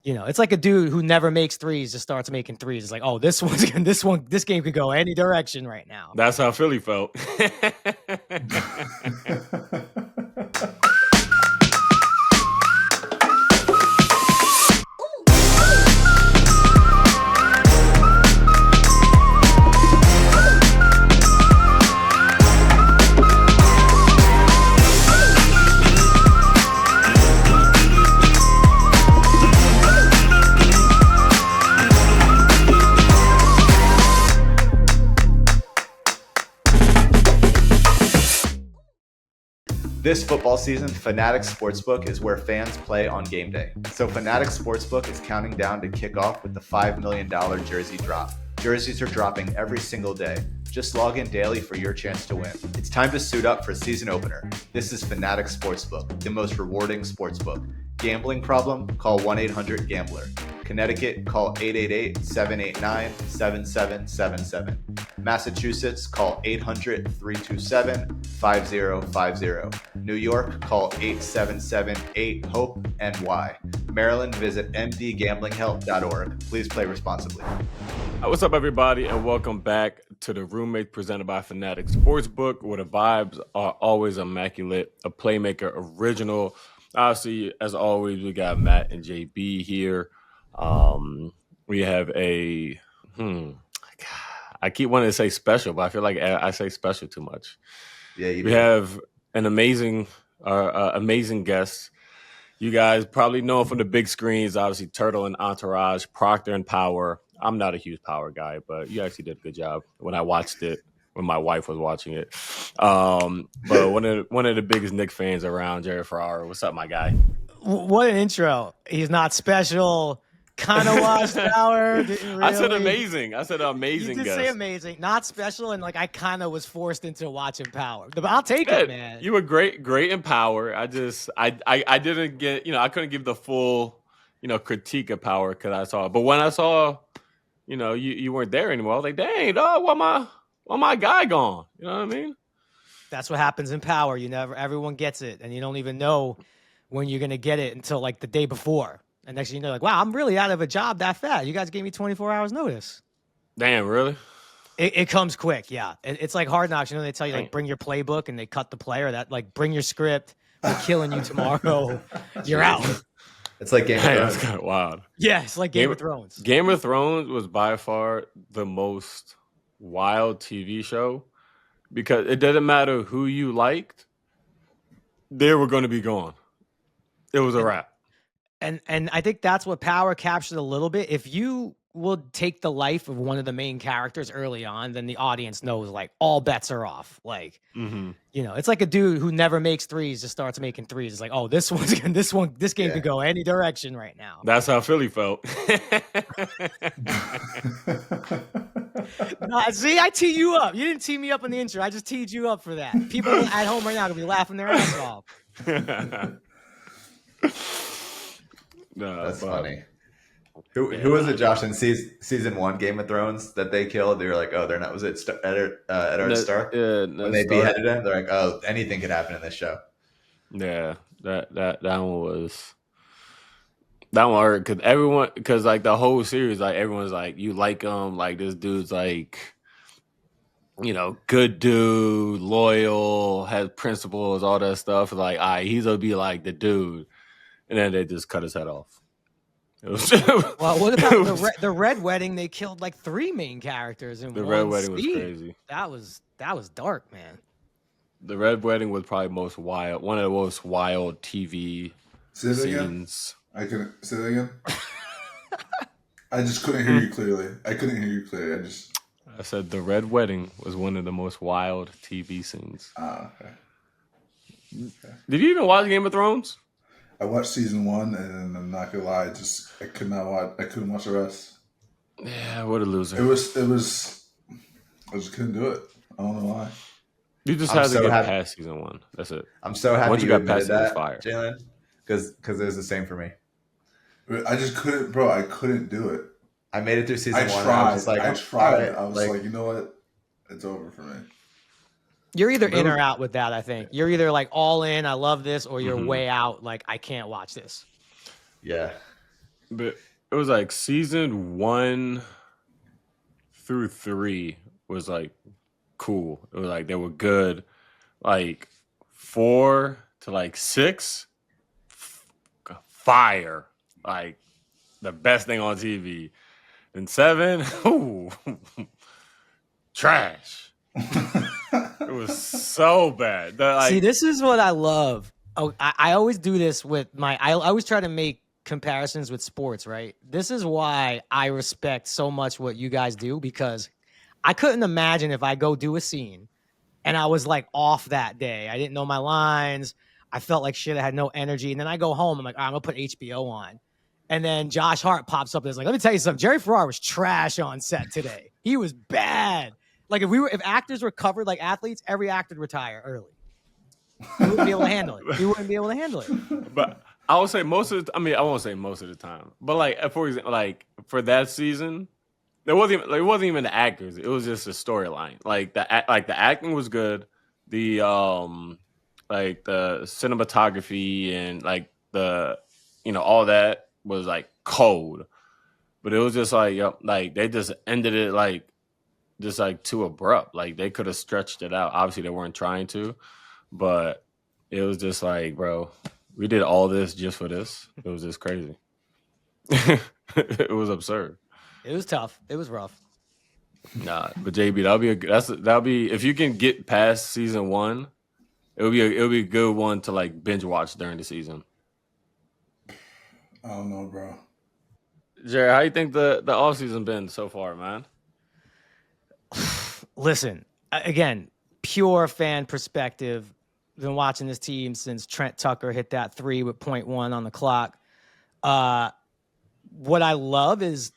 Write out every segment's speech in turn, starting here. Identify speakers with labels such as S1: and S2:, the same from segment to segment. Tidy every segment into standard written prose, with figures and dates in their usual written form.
S1: It's like a dude who never makes threes just starts making threes. It's like, oh, this game could go any direction right now.
S2: That's how Philly felt.
S3: This football season, Fanatics Sportsbook is where fans play on game day. So Fanatics Sportsbook is counting down to kick off with the $5 million jersey drop. Jerseys are dropping every single day. Just log in daily for your chance to win. It's time to suit up for season opener. This is Fanatics Sportsbook, the most rewarding sportsbook. Gambling problem? Call 1-800-GAMBLER. Connecticut, call 888-789-7777. Massachusetts, call 800-327-5050. New York, call 877-8-HOPE-NY. Maryland, visit mdgamblinghelp.org. Please play responsibly.
S2: What's up, everybody, and welcome back to the Roommate presented by Fanatics Sportsbook, where the vibes are always immaculate, a Playmaker original. Obviously, as always, we got Matt and JB here. We have I keep wanting to say special, but I feel like I say special too much.
S3: Yeah,
S2: we have an amazing guest. You guys probably know him from the big screens, obviously Turtle and Entourage, Proctor and Power. I'm not a huge Power guy, but you actually did a good job when I watched it, when my wife was watching it. But one of the biggest Knicks fans around, Jared Ferrara. What's up, my guy?
S1: What an intro. He's not special. Kind of watched Power. Really.
S2: I said amazing. I said amazing.
S1: You did say amazing, not special, and I kind of was forced into watching Power. But I'll take it, man.
S2: You were great in Power. I didn't get, I couldn't give the full, critique of Power because I saw it. But when I saw, you weren't there anymore, I was like, dang, dog, why my guy gone? You know what I mean?
S1: That's what happens in Power. Everyone gets it, and you don't even know when you're gonna get it until the day before. And next thing you know, wow, I'm really out of a job that fast. You guys gave me 24 hours notice.
S2: Damn, really?
S1: It comes quick, yeah. It's like Hard Knocks. They tell you, bring your playbook, and they cut the player. That, bring your script. We're killing you tomorrow. You're out.
S3: It's like Game of Thrones.
S2: That's kind of wild.
S1: Yeah, it's like Game of Thrones.
S2: Game of Thrones was by far the most wild TV show because it doesn't matter who you liked. They were going to be gone. It was a wrap.
S1: And I think that's what Power captured a little bit. If you will take the life of one of the main characters early on, then the audience knows all bets are off. It's like a dude who never makes threes just starts making threes. It's like, oh, this game could go any direction right now.
S2: That's how Philly felt.
S1: See, I tee you up. You didn't tee me up in the intro. I just teed you up for that. People at home right now are gonna be laughing their ass off.
S3: No, that's funny. Who was it, Josh, in season 1 Game of Thrones that they killed? They were like, oh, they're not. Was it Eddard Stark?
S2: Yeah,
S3: when they beheaded him, they're like, oh, anything could happen in this show.
S2: Yeah, that one hurt because the whole series, everyone's like, you like him, this dude's good dude, loyal, has principles, all that stuff. All right, he's gonna be the dude. And then they just cut his head off.
S1: Well, what about the Red Wedding? They killed 3 main characters in
S2: the
S1: one
S2: Red Wedding
S1: scene.
S2: Was crazy.
S1: That was dark, man.
S2: The Red Wedding was probably one of the most wild TV scenes.
S4: I couldn't say that again. I just couldn't hear you clearly.
S2: I said the Red Wedding was one of the most wild TV scenes.
S4: Okay.
S2: Did you even watch Game of Thrones?
S4: I watched season 1, and I'm not gonna lie, I couldn't watch the rest.
S2: Yeah, what a loser!
S4: I just couldn't do it. I don't know why.
S2: You just had to get past season 1. That's it.
S3: I'm so happy
S2: once
S3: you
S2: got past
S3: that,
S2: fire,
S3: Jalen, because it was the same for me.
S4: I just couldn't, bro. I couldn't do it.
S3: I made it through season 1.
S4: I tried. I was like, you know what? It's over for me.
S1: You're either in or out with that, I think. You're either all in, I love this, or you're way out, I can't watch this.
S3: Yeah.
S2: But it was like season 1 through 3 was like cool. It was like they were good. Like 4 to like 6, fire. Like the best thing on TV. And 7, ooh, trash. It was so bad.
S1: See, this is what I love. Oh, I always do this with I always try to make comparisons with sports, right? This is why I respect so much what you guys do, because I couldn't imagine if I go do a scene and I was like off that day. I didn't know my lines. I felt like shit. I had no energy. And then I go home. I'm like, all right, I'm going to put HBO on. And then Josh Hart pops up and is like, let me tell you something. Jerry Ferrara was trash on set today. He was bad. Like if actors were covered like athletes, every actor would retire early. He wouldn't be able to handle it. He wouldn't be able to handle it.
S2: But I would say most of the I won't say most of the time. But like for example, like for that season, it wasn't even the actors. It was just a storyline. Like the acting was good. The like the cinematography and like the all that was like cold. But it was just like like they just ended it like just like too abrupt. Like they could have stretched it out. Obviously they weren't trying to, but it was just like, bro, we did all this just for this. It was just crazy. It was absurd.
S1: It was tough. It was rough.
S2: Nah, but JB, that'll be if you can get past season 1, it'll be a good one to like binge watch during the season.
S4: I don't know, bro.
S2: Jerry, how you think the offseason been so far, man?
S1: Listen, again, pure fan perspective. Been watching this team since Trent Tucker hit that 3 with 0.1 on the clock. What I love is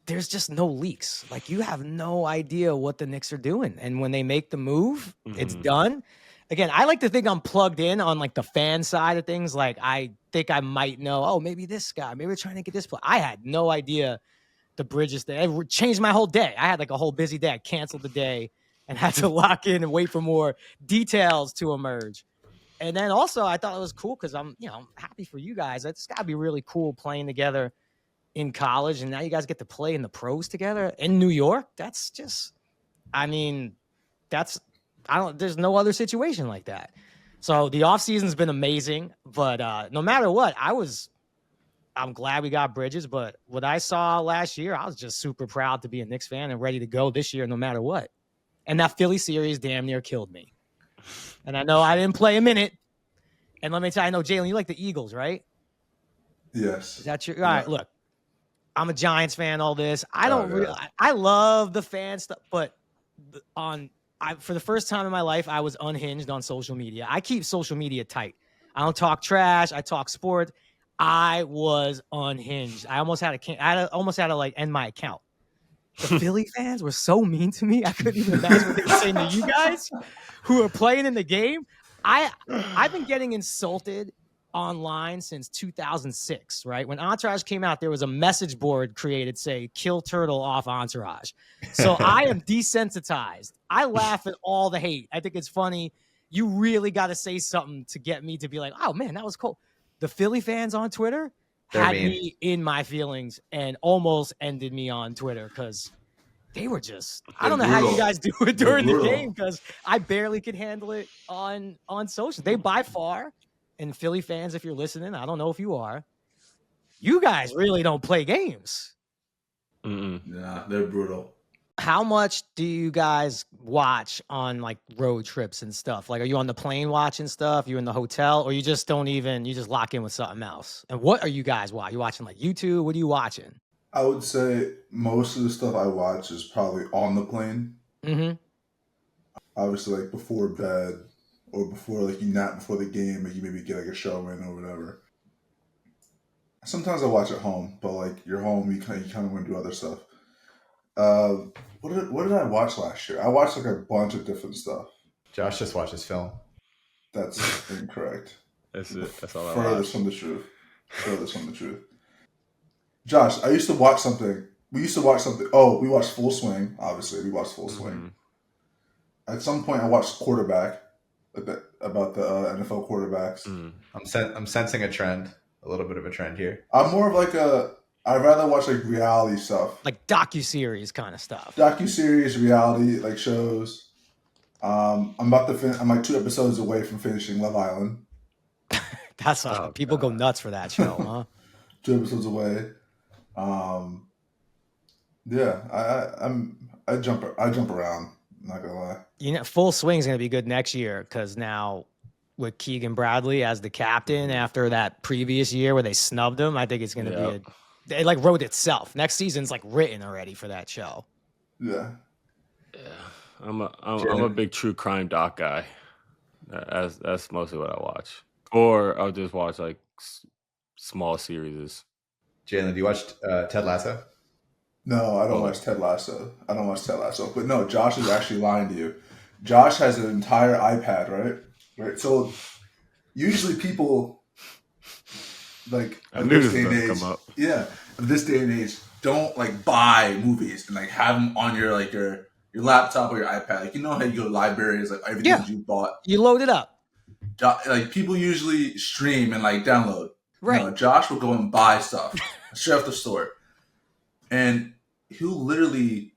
S1: there's just no leaks. Like you have no idea what the Knicks are doing. And when they make the move, it's done. Again, I like to think I'm plugged in on like the fan side of things. Like I think I might know, oh, maybe this guy, maybe we're trying to get this play. I had no idea the Bridges thing. It changed my whole day. I had like a whole busy day. I canceled the day and had to lock in and wait for more details to emerge. And then also I thought it was cool because I'm happy for you guys. It's got to be really cool playing together in college. And now you guys get to play in the pros together in New York. That's just, there's no other situation like that. So the offseason's been amazing, but no matter what, I'm glad we got Bridges, but what I saw last year, I was just super proud to be a Knicks fan and ready to go this year no matter what. And that Philly series damn near killed me. And I know I didn't play a minute. And let me tell you, I know, Jalen, you like the Eagles, right?
S4: Yes.
S1: Is that true? All right, look, I'm a Giants fan, all this. I love the fan stuff, but for the first time in my life, I was unhinged on social media. I keep social media tight. I don't talk trash. I talk sport. I was unhinged. I almost had to like end my account. The Philly fans were so mean to me. I couldn't even imagine what they were saying to you guys who are playing in the game. I've been getting insulted online since 2006, right? When Entourage came out, there was a message board created, say, kill Turtle off Entourage. So I am desensitized. I laugh at all the hate. I think it's funny. You really got to say something to get me to be like, oh, man, that was cool. The Philly fans on Twitter had me in my feelings and almost ended me on Twitter because they were just, I don't know how you guys do it during the game because I barely could handle it on social. They by far, and Philly fans, if you're listening, I don't know if you are, you guys really don't play games.
S4: Nah, they're brutal.
S1: How much do you guys watch on like road trips and stuff? Like, are you on the plane watching stuff? You in the hotel, or you just you just lock in with something else? And what are you guys watching? You watching like YouTube? What are you watching?
S4: I would say most of the stuff I watch is probably on the plane.
S1: Mm-hmm.
S4: Obviously, like before bed or before like you nap before the game, and you maybe get like a show in or whatever. Sometimes I watch at home, but like you're home, you kind of want to do other stuff. What did I watch last year? I watched like a bunch of different stuff.
S3: Josh just watches film.
S4: That's incorrect.
S2: That's it. That's all I
S4: Furthest from the truth. Furthest from the truth. Josh, we used to watch something. Oh, we watched Full Swing. Obviously, we watched Full Swing. At some point, I watched Quarterback, about the NFL quarterbacks.
S3: I'm sensing a trend, a little bit of a trend here.
S4: I'm more of like I'd rather watch like reality stuff,
S1: like docuseries kind of stuff.
S4: Docuseries, reality like shows. I'm about to I'm like 2 episodes away from finishing Love Island.
S1: That's people go nuts for that show, huh?
S4: 2 episodes away. Yeah, I jump around. I'm not gonna lie.
S1: You know, Full Swing's gonna be good next year because now with Keegan Bradley as the captain after that previous year where they snubbed him, I think it's gonna be it like wrote itself. Next season's like written already for that show.
S4: Yeah.
S2: I'm a big true crime doc guy. That's mostly what I watch, or I'll just watch like small series.
S3: Jalen, do you watch Ted Lasso?
S4: No, I don't watch Ted Lasso. But no, Josh is actually lying to you. Josh has an entire iPad, right? Right. So usually people like this day and age, this day and age, don't like buy movies and like have them on your like your laptop or your iPad. Like, you know how you go to libraries, like everything you bought,
S1: you load it up.
S4: Like people usually stream and like download.
S1: Right.
S4: No, Josh will go and buy stuff straight off the store, and he'll literally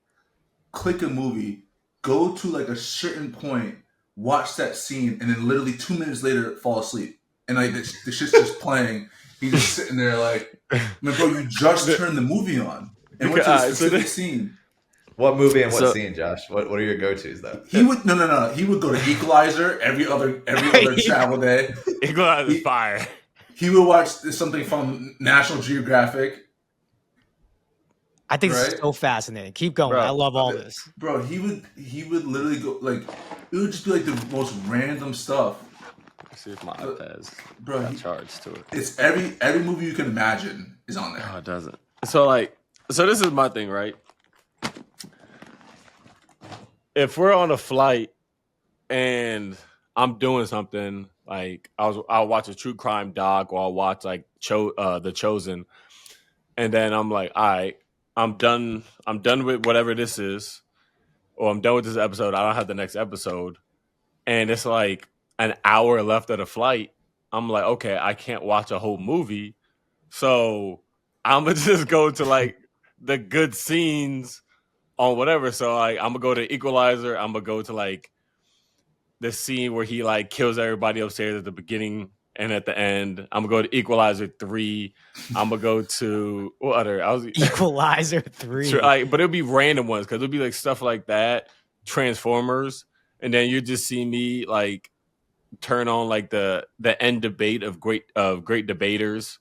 S4: click a movie, go to like a certain point, watch that scene, and then literally 2 minutes later fall asleep. And like the shit's just playing. He's just sitting there like, man, bro, you just turned the movie on and went to a specific scene.
S3: What movie and what scene, Josh? What are your go-tos though?
S4: He would no. He would go to Equalizer every other travel day.
S2: Equalizer's fire.
S4: He would watch something from National Geographic.
S1: I think it's so fascinating. Keep going. Bro, I love all this.
S4: Bro, he would literally go like it would just be like the most random stuff.
S2: Let's see if my iPad's
S4: got
S2: charged to it.
S4: It's every movie you can imagine is on there.
S2: No, it doesn't. So this is my thing, right? If we're on a flight and I'm doing something, like I'll watch a true crime doc or I'll watch like The Chosen, and then I'm like, all right, I'm done with whatever this is, or I'm done with this episode. I don't have the next episode, and it's like an hour left of the flight. I'm like, okay, I can't watch a whole movie, so I'm gonna just go to like the good scenes on whatever. So like I'm gonna go to Equalizer. I'm gonna go to like the scene where he like kills everybody upstairs at the beginning and at the end. I'm gonna go to Equalizer 3. I'm gonna go to what other?
S1: Equalizer 3.
S2: But it'll be random ones because it'll be like stuff like that, Transformers, and then you just see me like turn on like the end debate of great debaters.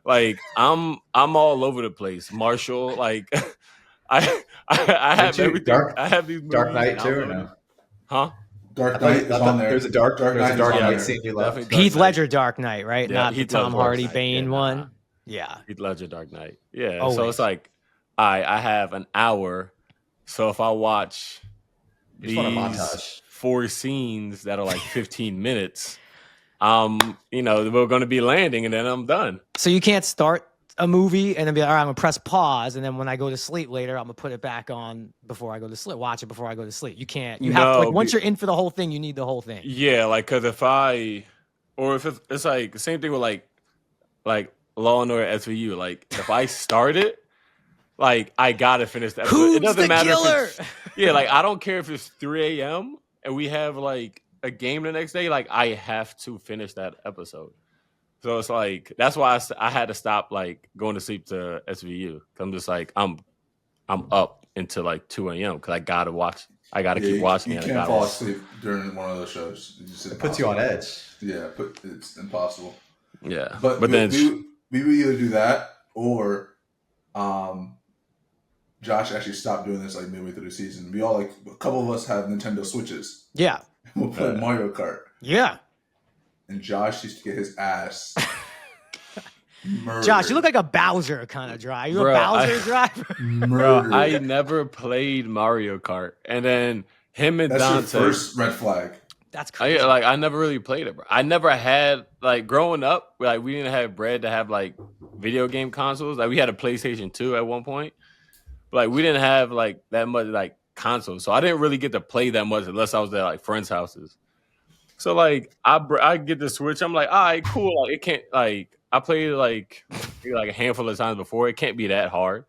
S2: Like I'm all over the place. Marshall, like I have everything. I have these movies.
S3: Dark Knight too, or no?
S2: Huh?
S4: Dark Knight is on there.
S3: There's a Dark Knight scene you love.
S1: Heath Ledger Dark Knight, right?
S2: Yeah,
S1: not the Tom Hardy Bane one. Yeah.
S2: Heath Ledger Dark Knight. Yeah. Always. So it's like I have an hour. So if I watch these 4 scenes that are like 15 minutes, we're going to be landing and then I'm done.
S1: So you can't start a movie and then be like, all right, I'm gonna press pause, and then when I go to sleep later, I'm gonna put it back on before I go to sleep. Watch it before I go to sleep. You can't. You have to, like, once you're in for the whole thing, you need the whole thing.
S2: Yeah, like because if it's like the same thing with like Law and Order SVU. Like if I start it, like I gotta finish that.
S1: Who's
S2: it doesn't matter.
S1: Killer?
S2: Like I don't care if it's 3 a.m. and we have like a game the next day. Like I have to finish that episode. So it's like that's why I had to stop like going to sleep to SVU. I'm just like I'm up until like 2 a.m. because I gotta watch. I gotta keep watching.
S4: You can't fall asleep during one of those shows.
S3: It puts you on edge.
S4: Yeah, it's impossible.
S2: Yeah,
S4: but then we would either do that or, Josh actually stopped doing this like midway through the season. We all like a couple of us have Nintendo Switches.
S1: Yeah,
S4: we'll play Mario Kart.
S1: Yeah. And
S4: Josh used to get his ass murdered.
S1: Josh, you look like a Bowser kind of driver. You a Bowser driver?
S2: Bro, I never played Mario Kart. And then him and Dante.
S4: That's your first red flag.
S1: That's crazy.
S2: I never really played it, bro. I never had, like, growing up, like, we didn't have bread to have, like, video game consoles. Like, we had a PlayStation 2 at one point. But, like, we didn't have, like, that much, like, consoles. So I didn't really get to play that much unless I was at, like, friends' houses. So, like, I get the Switch. I'm like, all right, cool. Like, it can't, like, like a handful of times before. It can't be that hard.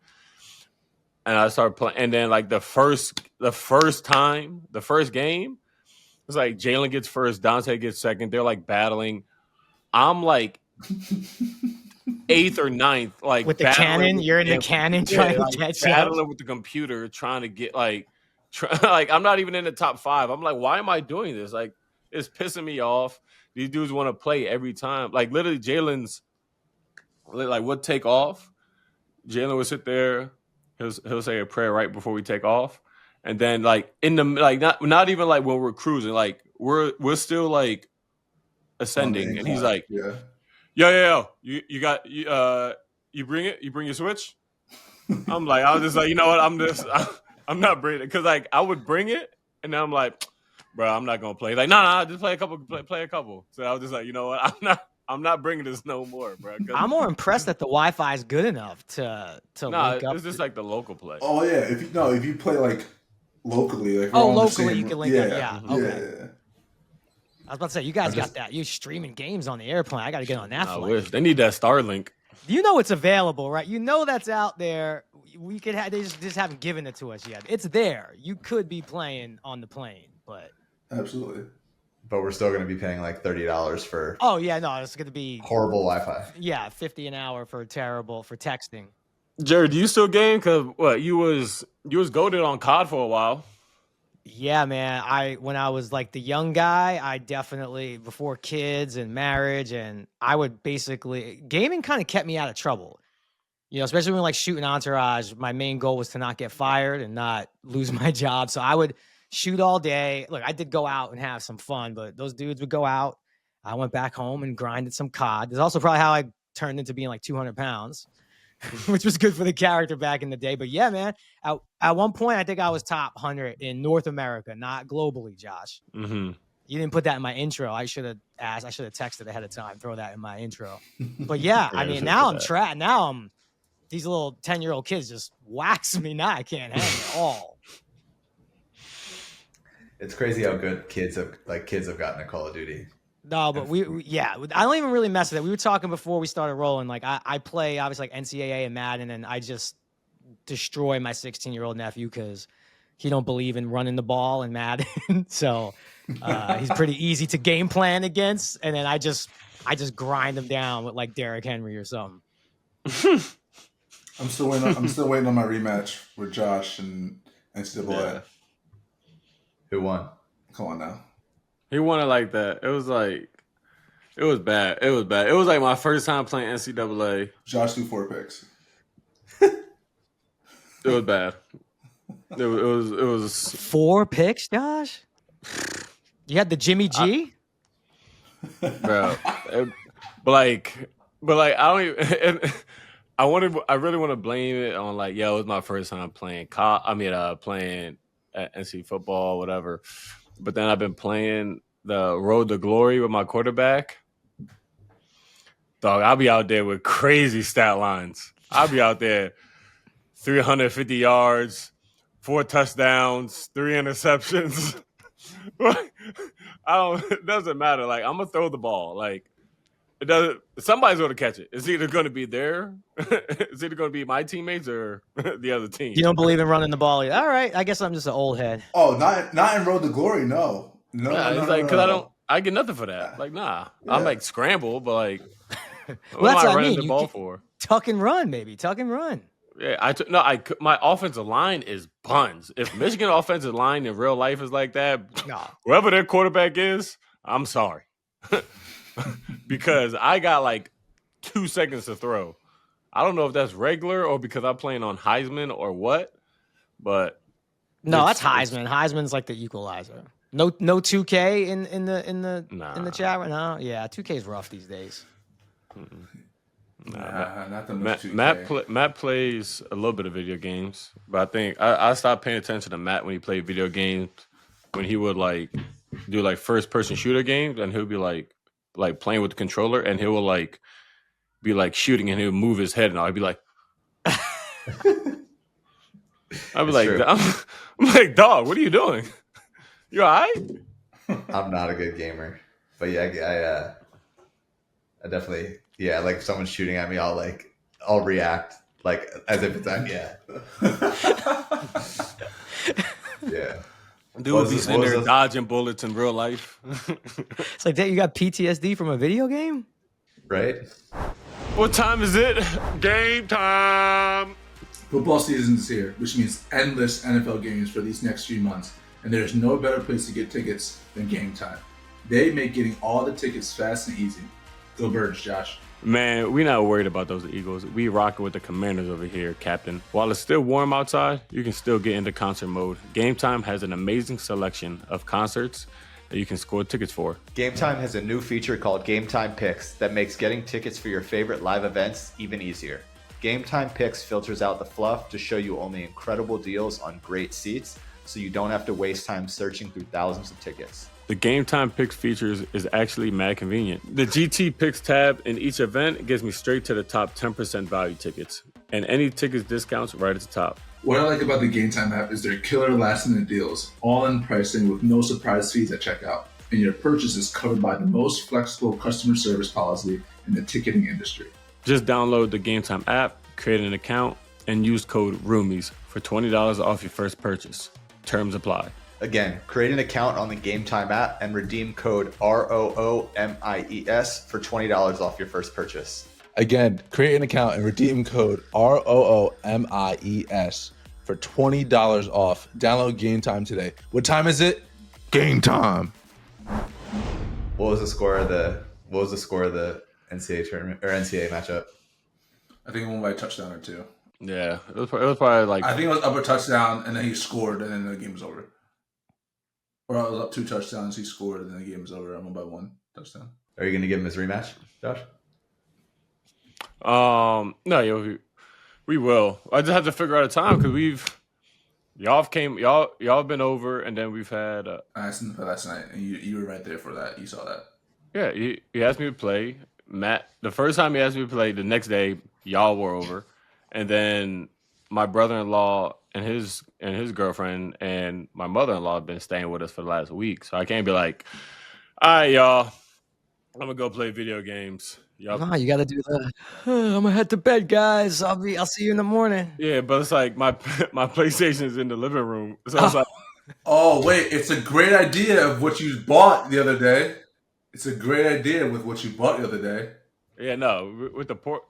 S2: And I started playing, and then like the first game, it was like Jalen gets first, Dante gets second. They're like battling. I'm like 8th or 9th, like
S1: with the cannon. You're in the cannon trying to catch up.
S2: Battling with the computer, trying to get like I'm not even in the top 5. I'm like, why am I doing this? Like, it's pissing me off. These dudes want to play every time. Like, literally, Jalen's like would take off. Jalen would sit there. He'll say a prayer right before we take off, and then like in the like not even like when we're cruising, like we're still like ascending, and he's like, yo, you got you bring it, you bring your Switch. I'm like, I was just like, you know what, I'm not bringing it, because like I would bring it, and then I'm like, bro, I'm not gonna play. Like, nah, just play a couple. So I was just like, you know what, I'm not bringing this no more, bro.
S1: I'm more impressed that the Wi-Fi is good enough to link up.
S2: It's just like the local play.
S4: Oh yeah, if you play like locally, like
S1: locally you can link up. Okay.
S4: Yeah.
S1: I was about to say, you guys got that. You streaming games on the airplane. I got to get on that
S2: I
S1: flight.
S2: wish they need that Starlink.
S1: You know it's available, right? You know that's out there. We could have. They just haven't given it to us yet. It's there. You could be playing on the plane, but
S4: absolutely.
S3: But we're still going to be paying like $30 for.
S1: Oh yeah, no, it's going to be
S3: horrible Wi-Fi.
S1: Yeah, $50 an hour for texting.
S2: Jared, do you still game? Cause what you was goated on COD for a while.
S1: Yeah, man. When I was like the young guy, I definitely, before kids and marriage, and I would basically, gaming kind of kept me out of trouble. You know, especially when like shooting Entourage, my main goal was to not get fired and not lose my job. So I would shoot all day. Look, I did go out and have some fun, but those dudes would go out. I went back home and grinded some COD. That's also probably how I turned into being like 200 pounds. Which was good for the character back in the day. But yeah, man, at one point, I think I was top 100 in North America, not globally, Josh.
S2: Mm-hmm.
S1: You didn't put that in my intro. I should have asked. I should have texted ahead of time, throw that in my intro. But yeah, I mean, now I'm trapped. Now these little 10-year-old kids just wax me. Now I can't hang at all.
S3: It's crazy how good kids have gotten at Call of Duty.
S1: No, but we I don't even really mess with it. We were talking before we started rolling. Like I play obviously like NCAA and Madden, and I just destroy my 16-year-old nephew because he don't believe in running the ball in Madden. So he's pretty easy to game plan against, and then I just grind him down with like Derrick Henry or something.
S4: I'm still waiting on my rematch with Josh and NCAA.
S3: Yeah. Who won?
S4: Come on now.
S2: He wanted like that. It was bad. It was like my first time playing NCAA.
S4: Josh threw 4 picks.
S2: It was bad. It was
S1: 4 picks, Josh? You had the Jimmy G?
S2: Bro. But like I don't even I really want to blame it on like, it was my first time playing playing NC football, whatever. But then I've been playing the Road to Glory with my quarterback. Dog, I'll be out there with crazy stat lines. I'll be out there 350 yards, 4 touchdowns, 3 interceptions. It doesn't matter. Like, I'm gonna throw the ball. Like, it doesn't. Somebody's gonna catch it. It's either gonna be it's either gonna be my teammates or the other team.
S1: You don't believe in running the ball either. All right, I guess I'm just an old head.
S4: Oh, not in Road to Glory, no. No,
S2: it's like because I get nothing for that. Like, nah, yeah. I'm like scramble, but like,
S1: well, that's
S2: what am
S1: I
S2: running
S1: mean.
S2: the ball for?
S1: Tuck and run, maybe tuck and run.
S2: Yeah, my offensive line is buns. If Michigan offensive line in real life is like that, whoever their quarterback is, I'm sorry. Because I got like 2 seconds to throw. I don't know if that's regular or because I'm playing on Heisman or what, but
S1: no, that's Heisman. Heisman's like the equalizer. No 2K in the chat right now. Yeah, 2K is rough these days.
S4: Not the most 2K.
S2: Matt plays a little bit of video games, but I think I stopped paying attention to Matt when he played video games. When he would like do like first person shooter games, and he'll be like playing with the controller, and he will like be like shooting, and he'll move his head, and I'd be like, I'm like, dog, what are you doing? You all right?
S3: I'm not a good gamer, but yeah, I definitely Yeah, like if someone's shooting at me, I'll react like as if it's yeah.
S2: Dude would be sitting there dodging bullets in real life.
S1: It's like that. You got PTSD from a video game,
S3: right?
S2: What time is it? Game time.
S4: Football season is here, which means endless NFL games for these next few months, and there's no better place to get tickets than Gametime. They make getting all the tickets fast and easy. Go Birds, Josh.
S2: Man, we're not worried about those Eagles. We rocking with the Commanders over here, Captain. While it's still warm outside, you can still get into concert mode. Gametime has an amazing selection of concerts that you can score tickets for.
S3: Gametime has a new feature called Gametime Picks that makes getting tickets for your favorite live events even easier. Gametime Picks filters out the fluff to show you only incredible deals on great seats, so you don't have to waste time searching through thousands of tickets.
S2: The Gametime Picks features is actually mad convenient. The GT Picks tab in each event gets me straight to the top 10% value tickets, and any tickets discounts right at the top.
S4: What I like about the Gametime app is their killer last-minute deals, all-in pricing with no surprise fees at checkout, and your purchase is covered by the most flexible customer service policy in the ticketing industry.
S2: Just download the Gametime app, create an account, and use code ROOMIES for $20 off your first purchase. Terms apply.
S3: Again, create an account on the Gametime app and redeem code ROOMIES for $20 off your first purchase.
S5: Again, create an account and redeem code ROOMIES for $20 off. Download Gametime today. What time is it? Gametime.
S3: What was the score of the NCAA tournament or NCAA matchup?
S4: I think it won by a touchdown or two.
S2: Yeah, it was probably like...
S4: I think it was up a touchdown, and then he scored, and then the game was over. Or I was up 2 touchdowns, he scored, and then the game was over. I won by 1 touchdown.
S3: Are you going to give him his rematch, Josh?
S2: No, we will. I just have to figure out a time because y'all have been over, and then we've had.
S4: I asked him for last night, and you were right there for that. You saw that.
S2: Yeah, he asked me to play. Matt, the first time he asked me to play, the next day y'all were over, and then my brother-in-law and his girlfriend and my mother-in-law have been staying with us for the last week, so I can't be like, all right, y'all, I'm gonna go play video games.
S1: No, you got to do that. I'm gonna head to bed, guys. I'll see you in the morning.
S2: Yeah, but it's like my PlayStation is in the living room, so it's like,
S4: oh wait, it's a great idea of what you bought the other day. It's a great idea with what you bought the other day.
S2: Yeah, no, with the port,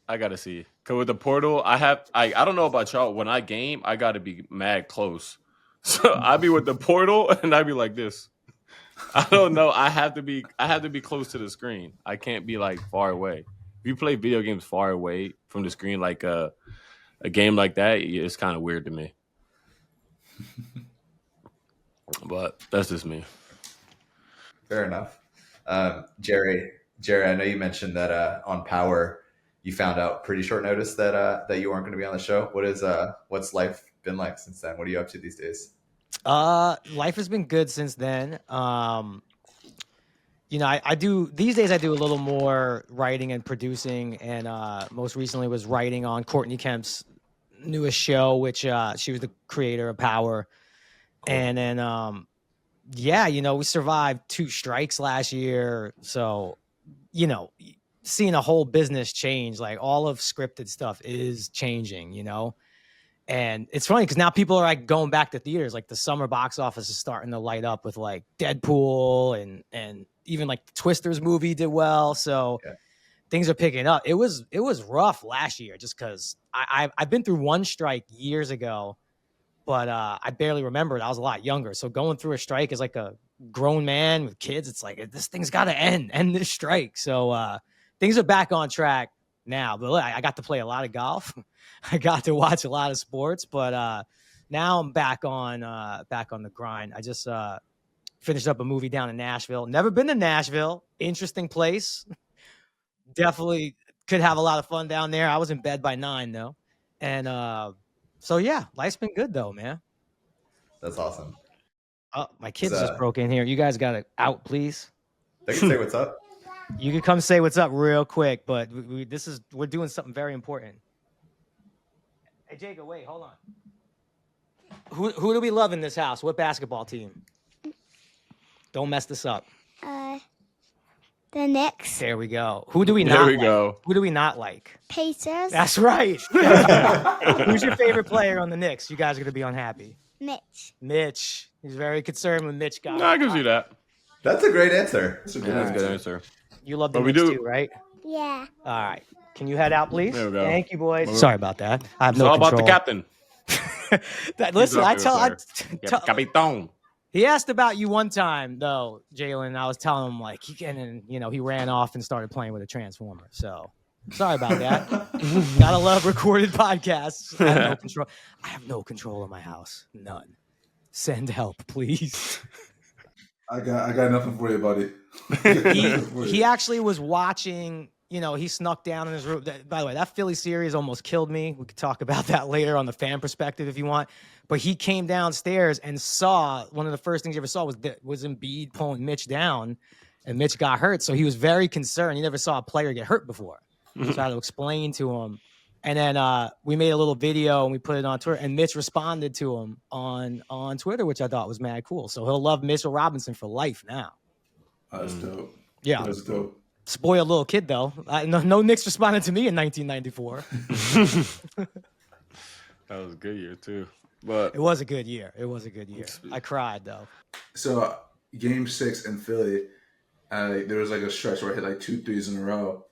S2: I gotta see. Cause with the portal, I don't know about y'all. When I game, I gotta be mad close. So I be with the portal, and I be like this. I don't know. I have to be close to the screen. I can't be like far away. If you play video games far away from the screen, like a game like that, it's kind of weird to me. But that's just me.
S3: Fair enough. Jerry, I know you mentioned that on Power, you found out pretty short notice that you weren't going to be on the show. What's life been like since then? What are you up to these days?
S1: Life has been good since then. I do these days. I do a little more writing and producing, and most recently was writing on Courtney Kemp's newest show, which she was the creator of Power. Cool. And then we survived 2 strikes last year, so seeing a whole business change, like all of scripted stuff is changing, And it's funny because now people are like going back to theaters. Like the summer box office is starting to light up with like Deadpool and even like the Twisters movie did well. So things are picking up. It was rough last year just because I've been through 1 strike years ago, but I barely remember it. I was a lot younger. So going through a strike as like a grown man with kids, it's like this thing's got to end this strike. So things are back on track now. But look, I got to play a lot of golf. I got to watch a lot of sports, but now I'm back on the grind. I just finished up a movie down in Nashville. Never been to Nashville. Interesting place. Definitely could have a lot of fun down there. I was in bed by 9 though. And so yeah, life's been good though, man.
S3: That's awesome.
S1: Oh, my kids just broke in here. You guys got to out, please.
S3: They can say what's up.
S1: You can come say what's up real quick, but we're doing something very important. Hey, Jacob, wait, hold on. Who do we love in this house? What basketball team? Don't mess this up.
S6: The Knicks.
S1: There we go. Who do we
S2: There
S1: not
S2: we
S1: like?
S2: go.
S1: Who do we not like?
S6: Pacers.
S1: That's right. Who's your favorite player on the Knicks? You guys are going to be unhappy.
S6: Mitch.
S1: Mitch. He's very concerned when Mitch got
S2: No, I can see that.
S3: That's a great answer.
S4: That's a
S2: Yeah,
S4: good
S2: that's a
S4: answer.
S2: good answer.
S1: You love the
S2: But we
S1: Knicks
S2: do-
S1: too, right?
S6: Yeah.
S1: All right. Can you head out, please?
S2: There we go.
S1: Thank you, boys.
S2: Well,
S1: Sorry about that. I have
S2: It's
S1: no
S2: all about
S1: control.
S2: the captain.
S1: Listen, I
S2: He's
S1: tell.
S2: our favorite player. Capitão.
S1: He asked about you one time, though, Jalen. And I was telling him like he ran off and started playing with a transformer. So sorry about that. Gotta love recorded podcasts. I have no control. I have no control in my house. None. Send help, please.
S4: I got nothing for you, buddy.
S1: He actually was watching. He snuck down in his room. By the way, that Philly series almost killed me. We could talk about that later on the fan perspective if you want. But he came downstairs and saw one of the first things he ever saw was Embiid pulling Mitch down, and Mitch got hurt. So he was very concerned. He never saw a player get hurt before. So I had to explain to him. And then we made a little video and we put it on Twitter. And Mitch responded to him on Twitter, which I thought was mad cool. So he'll love Mitchell Robinson for life now.
S4: That's dope.
S1: Yeah.
S4: That's dope.
S1: Spoiled little kid, though. No Knicks responded to me in 1994.
S2: That was a good year too. But
S1: It was a good year. I cried, though.
S4: So game 6 in Philly, there was like a stretch where I hit like 2 threes in a row.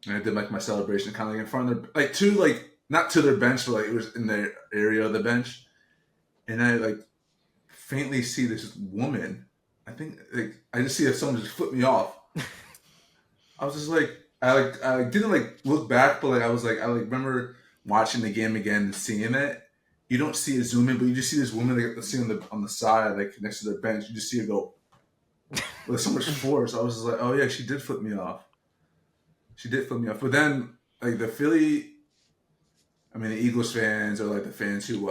S4: And I did like my celebration kind of like in front of their, not to their bench, but like it was in their area of the bench. And I like faintly see this woman. I think I just see if someone just flipped me off. I was just like, I didn't like look back, but I remember watching the game again and seeing it. You don't see it zoom in, but you just see this woman sitting on the side, like next to their bench. You just see her go with so much force. I was just like, oh yeah, she did flip me off. But then like the Philly, the Eagles fans are like the fans who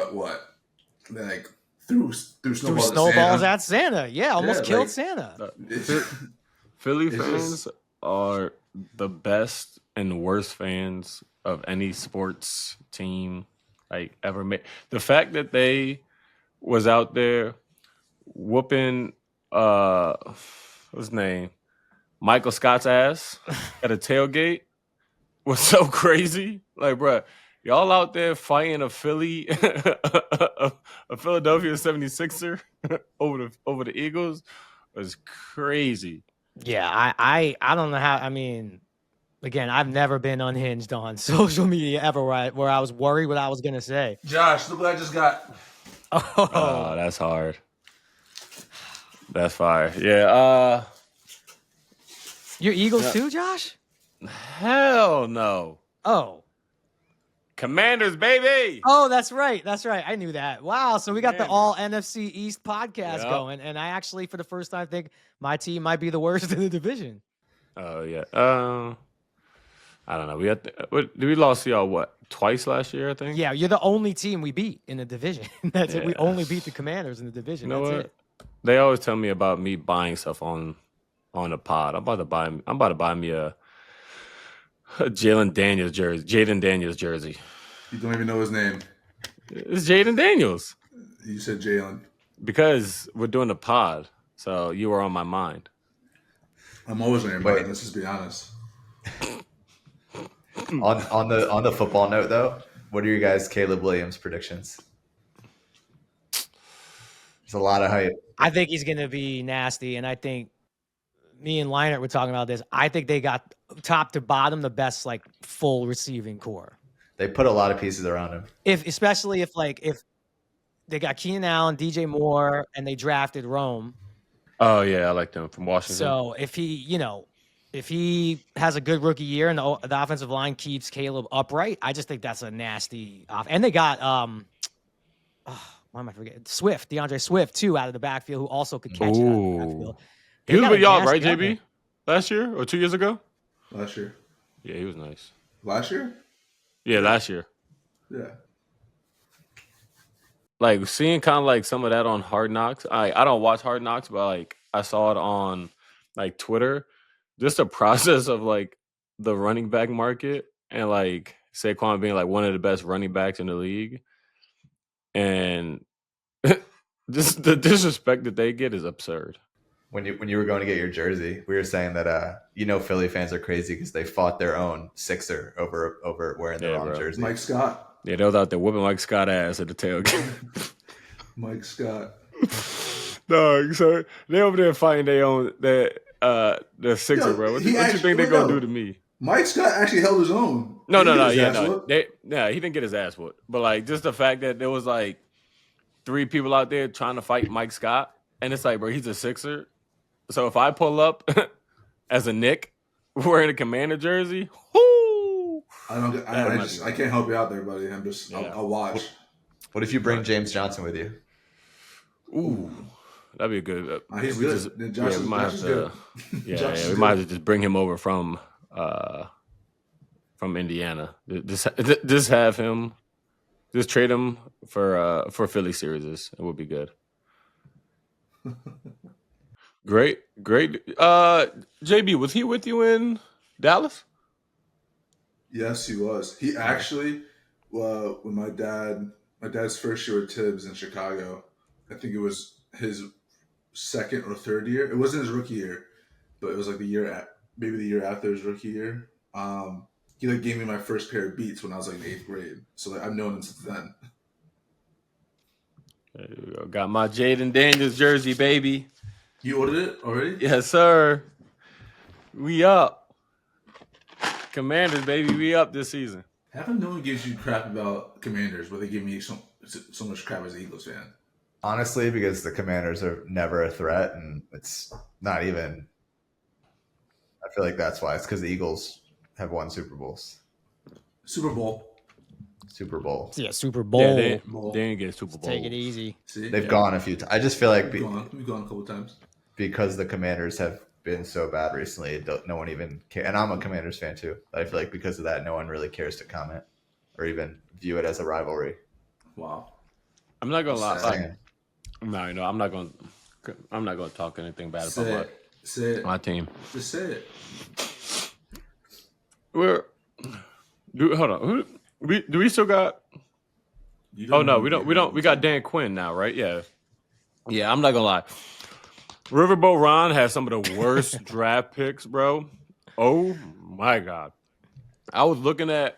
S4: they like threw snowballs
S1: at Santa. Yeah, almost killed Santa.
S2: Philly
S4: It's
S2: fans are the best and worst fans of any sports team like ever made. The fact that they was out there whooping what's his name? Michael Scott's ass at a tailgate was so crazy. Like, bro, y'all out there fighting a Philadelphia 76er over the Eagles was crazy.
S1: Yeah, I don't know how. Again, I've never been unhinged on social media ever where I was worried what I was gonna say.
S4: Josh, look what I just got.
S2: Oh, that's hard. That's fire. Yeah.
S1: Your Eagles too, Josh?
S2: Hell no.
S1: Oh.
S2: Commanders, baby.
S1: Oh, that's right. I knew that. Wow. So we got the
S2: Commanders.
S1: all NFC East podcast
S2: Yep.
S1: going, and I actually, for the first time, think my team might be the worst in the division.
S2: Oh yeah. I don't know. We lost y'all twice last year, I think.
S1: Yeah, you're the only team we beat in the division. That's it. We
S2: Yeah.
S1: only beat the Commanders in the division.
S2: You know
S1: That's
S2: what?
S1: it.
S2: They always tell me about me buying stuff on the pod. I'm about to buy me a Jalen Daniels jersey. Jayden Daniels jersey.
S4: You don't even know his name.
S2: It's Jayden Daniels
S4: You said Jalen.
S2: because we're doing the pod, so you were on my mind.
S4: I'm always on your mind.
S3: Wait.
S4: Let's just be honest.
S3: On the football note, though, what are your guys' Caleb Williams predictions? There's a lot of hype.
S1: I think he's going to be nasty, and I think me and Leinert were talking about this. I think they got top to bottom the best full receiving core.
S3: They put a lot of pieces around him.
S1: Especially if they got Keenan Allen, DJ Moore, and they drafted Rome.
S2: Oh yeah, I like them from Washington.
S1: So if he has a good rookie year and the offensive line keeps Caleb upright, I just think that's a nasty off. And they got why am I forgetting? DeAndre Swift too, out of the backfield, who also could catch it out of the backfield.
S2: He was
S1: got
S2: with
S1: a
S2: y'all,
S1: nasty
S2: right, JB?
S1: offense.
S2: Last year or 2 years ago?
S4: Last year.
S2: Yeah, he was nice.
S4: Last year?
S2: Yeah, last year.
S4: Yeah.
S2: Like seeing kind of like some of that on Hard Knocks. I don't watch Hard Knocks, but I saw it on Twitter. Just the process of the running back market and Saquon being one of the best running backs in the league, and just the disrespect that they get is absurd.
S3: when you were going to get your jersey, we were saying that Philly fans are crazy because they fought their own Sixer over wearing the wrong jersey.
S4: Mike Scott.
S2: Yeah, they was out there whooping Mike Scott ass at the tailgate.
S4: Mike Scott.
S2: No, so they over there fighting their Sixer, bro. What you think they gonna do to me?
S4: Mike Scott actually held his own.
S2: No. He didn't get his ass whooped. But like, just the fact that there was like 3 people out there trying to fight Mike Scott, and it's like, bro, he's a Sixer. So if I pull up as a Knick wearing a Commander jersey, whoo!
S4: I can't help you out there, buddy. I'll watch.
S3: What if you bring James Johnson with you?
S2: Ooh, that'd be a good.
S4: He's good.
S2: We might have to. We might have to just bring him over from Indiana. Just have him. Just trade him for Philly series. It would be good. Great. JB, was he with you in Dallas?
S4: Yes, he was. He actually, when my dad's first year with Tibbs in Chicago, I think it was his second or third year. It wasn't his rookie year, but it was like the year after his rookie year. He like gave me my first pair of Beats when I was like in 8th grade. So like I've known him since then.
S2: There you go. Got my Jayden Daniels jersey, baby.
S4: You ordered it already?
S2: Yes, sir. We up. Commanders, baby. We up this season.
S4: How come no one gives you crap about Commanders, but they give me so much crap as an Eagles fan?
S3: Honestly, because the Commanders are never a threat, and it's not even. I feel like that's why. It's because the Eagles have won Super Bowls.
S4: Super Bowl.
S1: Yeah, Super Bowl.
S2: Yeah, they didn't get a Super Bowl.
S1: Take it easy.
S4: See?
S3: They've gone a few times. I just feel like
S4: We've gone a couple times.
S3: Because the Commanders have been so bad recently, no one even cares. And I'm a Commanders fan too. But I feel like because of that, no one really cares to comment or even view it as a rivalry.
S4: Wow.
S2: I'm not gonna lie. I'm not gonna talk anything bad about my team.
S4: Just say it.
S2: Hold on. Do we still got? Oh no, we don't. We got Dan Quinn now, right? Yeah. I'm not gonna lie. Riverbowl Ron has some of the worst draft picks, bro. Oh my god! I was looking at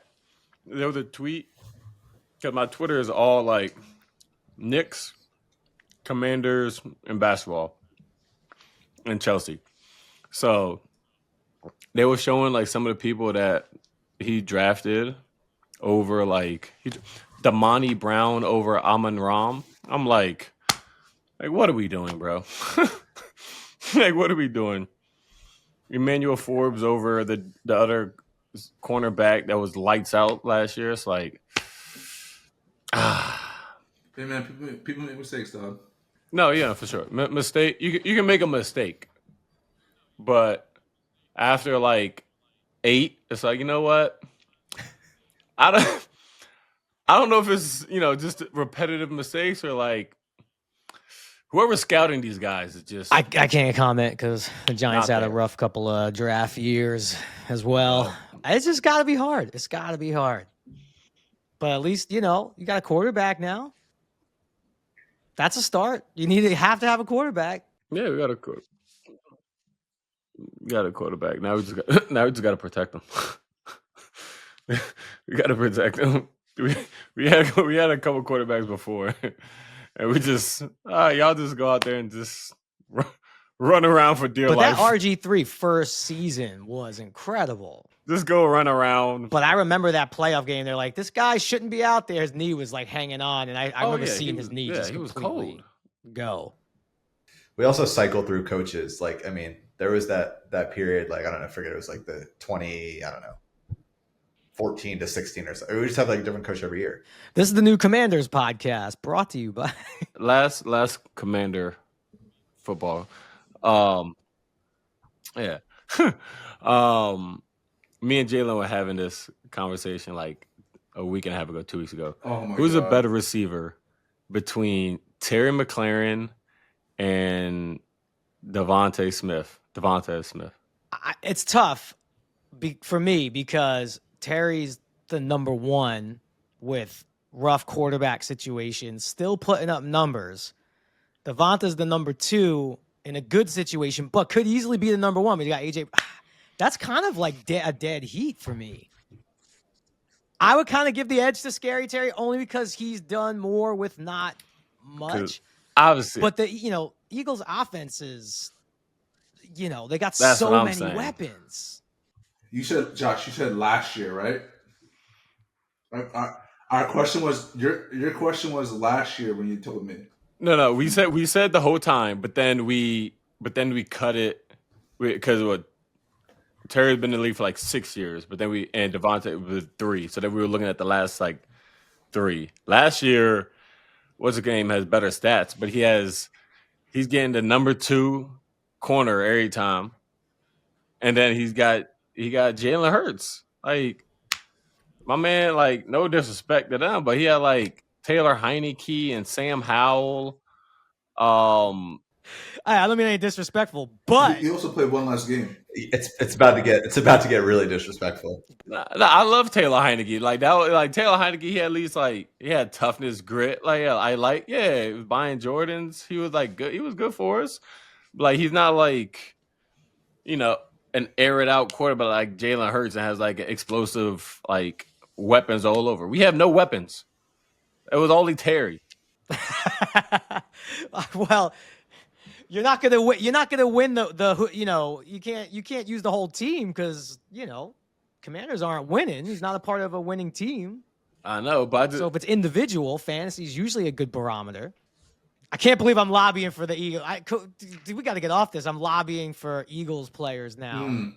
S2: there was a tweet because my Twitter is all like Knicks, Commanders, and basketball, and Chelsea. So they were showing like some of the people that he drafted over like Damani Brown over Amon Ram. I'm like, what are we doing, bro? Like, what are we doing? Emmanuel Forbes over the other cornerback that was lights out last year. It's like,
S4: Hey man, people make mistakes, dog.
S2: No, yeah, for sure. Mistake. You can make a mistake, but after like 8, it's like, you know what? I don't know if it's just repetitive mistakes or like whoever's scouting these guys is just.
S1: I can't comment because the Giants had a rough couple of draft years as well. It's just got to be hard. It's got to be hard. But at least you got a quarterback now. That's a start. You have to have a quarterback.
S2: Yeah, we got a quarterback. Now we just got to protect them. We got to protect them. We had a couple quarterbacks before, and we just y'all just go out there and just run around for dear life.
S1: But that RG3 first season was incredible.
S2: Just go run around.
S1: But I remember that playoff game. They're like, this guy shouldn't be out there. His knee was like hanging on, and I remember seeing his knee just completely go.
S3: We also cycled through coaches. Like, I mean, there was that period. Like, I don't know, I forget it was like the 14 to 16 or so. We just have like a different coach every year.
S1: This is the new Commanders podcast brought to you by
S2: last Commander football. Yeah. Me and Jalen were having this conversation like a week and a half ago, 2 weeks ago.
S4: Oh my
S2: Who's
S4: God.
S2: a better receiver between Terry McLaurin and DeVonta Smith?
S1: It's tough for me because Terry's the number one with rough quarterback situations, still putting up numbers. DeVonta's the number 2, in a good situation, but could easily be the number one. But you got AJ. That's kind of like a dead heat for me. I would kind of give the edge to Scary Terry only because he's done more with not much.
S2: Obviously.
S1: But the Eagles offense is, they got so many weapons.
S4: You said, Josh, you said last year, right? Our question was your question was last year when you told me.
S2: No, we said the whole time, but then we cut it because Terry's been in the league for like 6 years, but then and DeVonta was 3, so then we were looking at the last like 3. Last year, what's the game has better stats, but he's getting the number 2 corner every time, and then he got Jalen Hurts. Like my man, like no disrespect to them, but he had like Taylor Heineke and Sam Howell.
S1: I don't mean any disrespectful, but
S4: he also played one last game.
S3: It's about to get really disrespectful.
S2: I love Taylor Heineke. Like that, like Taylor Heineke, he at least he had toughness, grit. Like he was buying Jordans. He was like good. He was good for us. But, like he's not like, an air it out quarterback like Jalen Hurts and has like explosive like weapons all over. We have no weapons. It was only Terry.
S1: Well, you're not gonna win. You're not gonna win the. You can't use the whole team because Commanders aren't winning. He's not a part of a winning team.
S2: I know, but
S1: so if it's individual, fantasy is usually a good barometer. I can't believe I'm lobbying for the Eagles. We got to get off this. I'm lobbying for Eagles players now.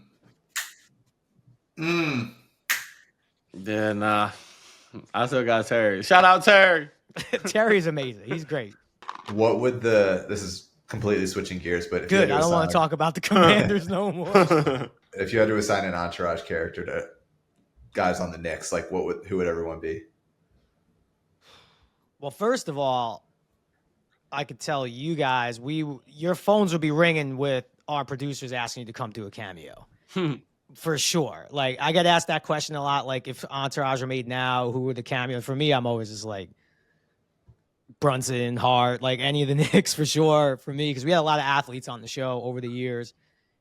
S2: Yeah, nah. I still got Terry. Shout out Terry.
S1: Terry's amazing. He's great.
S3: What would this is completely switching gears, but if
S1: good. I don't want to talk about the Commanders no more.
S3: If you had to assign an Entourage character to guys on the Knicks, like who would everyone be?
S1: Well, first of all, I could tell you guys, your phones would be ringing with our producers asking you to come do a cameo. For sure. Like, I get asked that question a lot. Like, if Entourage are made now, who would the cameo? For me, I'm always just like Brunson, Hart, like any of the Knicks for sure for me, because we had a lot of athletes on the show over the years.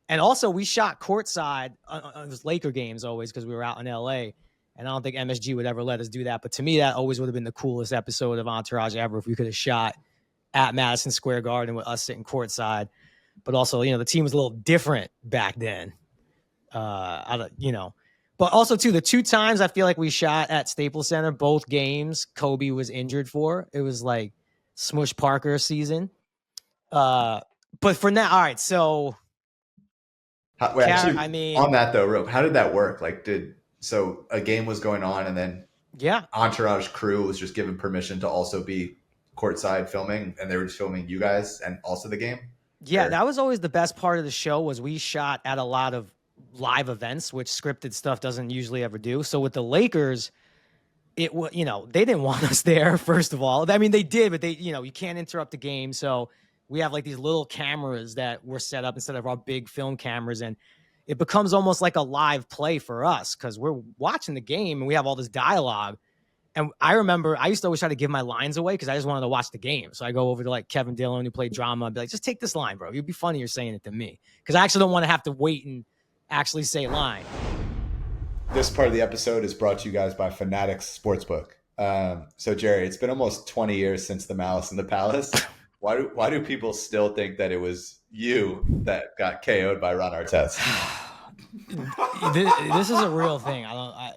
S1: And also, we shot courtside on those Laker games always because we were out in L.A., and I don't think MSG would ever let us do that. But to me, that always would have been the coolest episode of Entourage ever if we could have shot at Madison Square Garden with us sitting courtside. But also, the team was a little different back then. But also too, the 2 times I feel like we shot at Staples Center, both games Kobe was injured for. It was like Smush Parker season. But for now, all right. So,
S3: on that though, how did that work? Like, so a game was going on, and then Entourage crew was just given permission to also be courtside filming, and they were just filming you guys and also the game.
S1: Yeah, that was always the best part of the show. Was we shot at a lot of live events, which scripted stuff doesn't usually ever do. So with the Lakers, it was, they didn't want us there, first of all. I mean, they did, but you can't interrupt the game. So we have like these little cameras that were set up instead of our big film cameras. And it becomes almost like a live play for us because we're watching the game and we have all this dialogue. And I remember I used to always try to give my lines away because I just wanted to watch the game. So I go over to like Kevin Dillon, who played drama, and be like, just take this line, bro. You'd be funnier saying it than me. Because I actually don't want to have to wait and actually say line.
S3: This part of the episode is brought to you guys by Fanatics Sportsbook. So Jerry, it's been almost 20 years since the Malice in the Palace. Why do people still think that it was you that got KO'd by Ron Artest?
S1: This is a real thing. I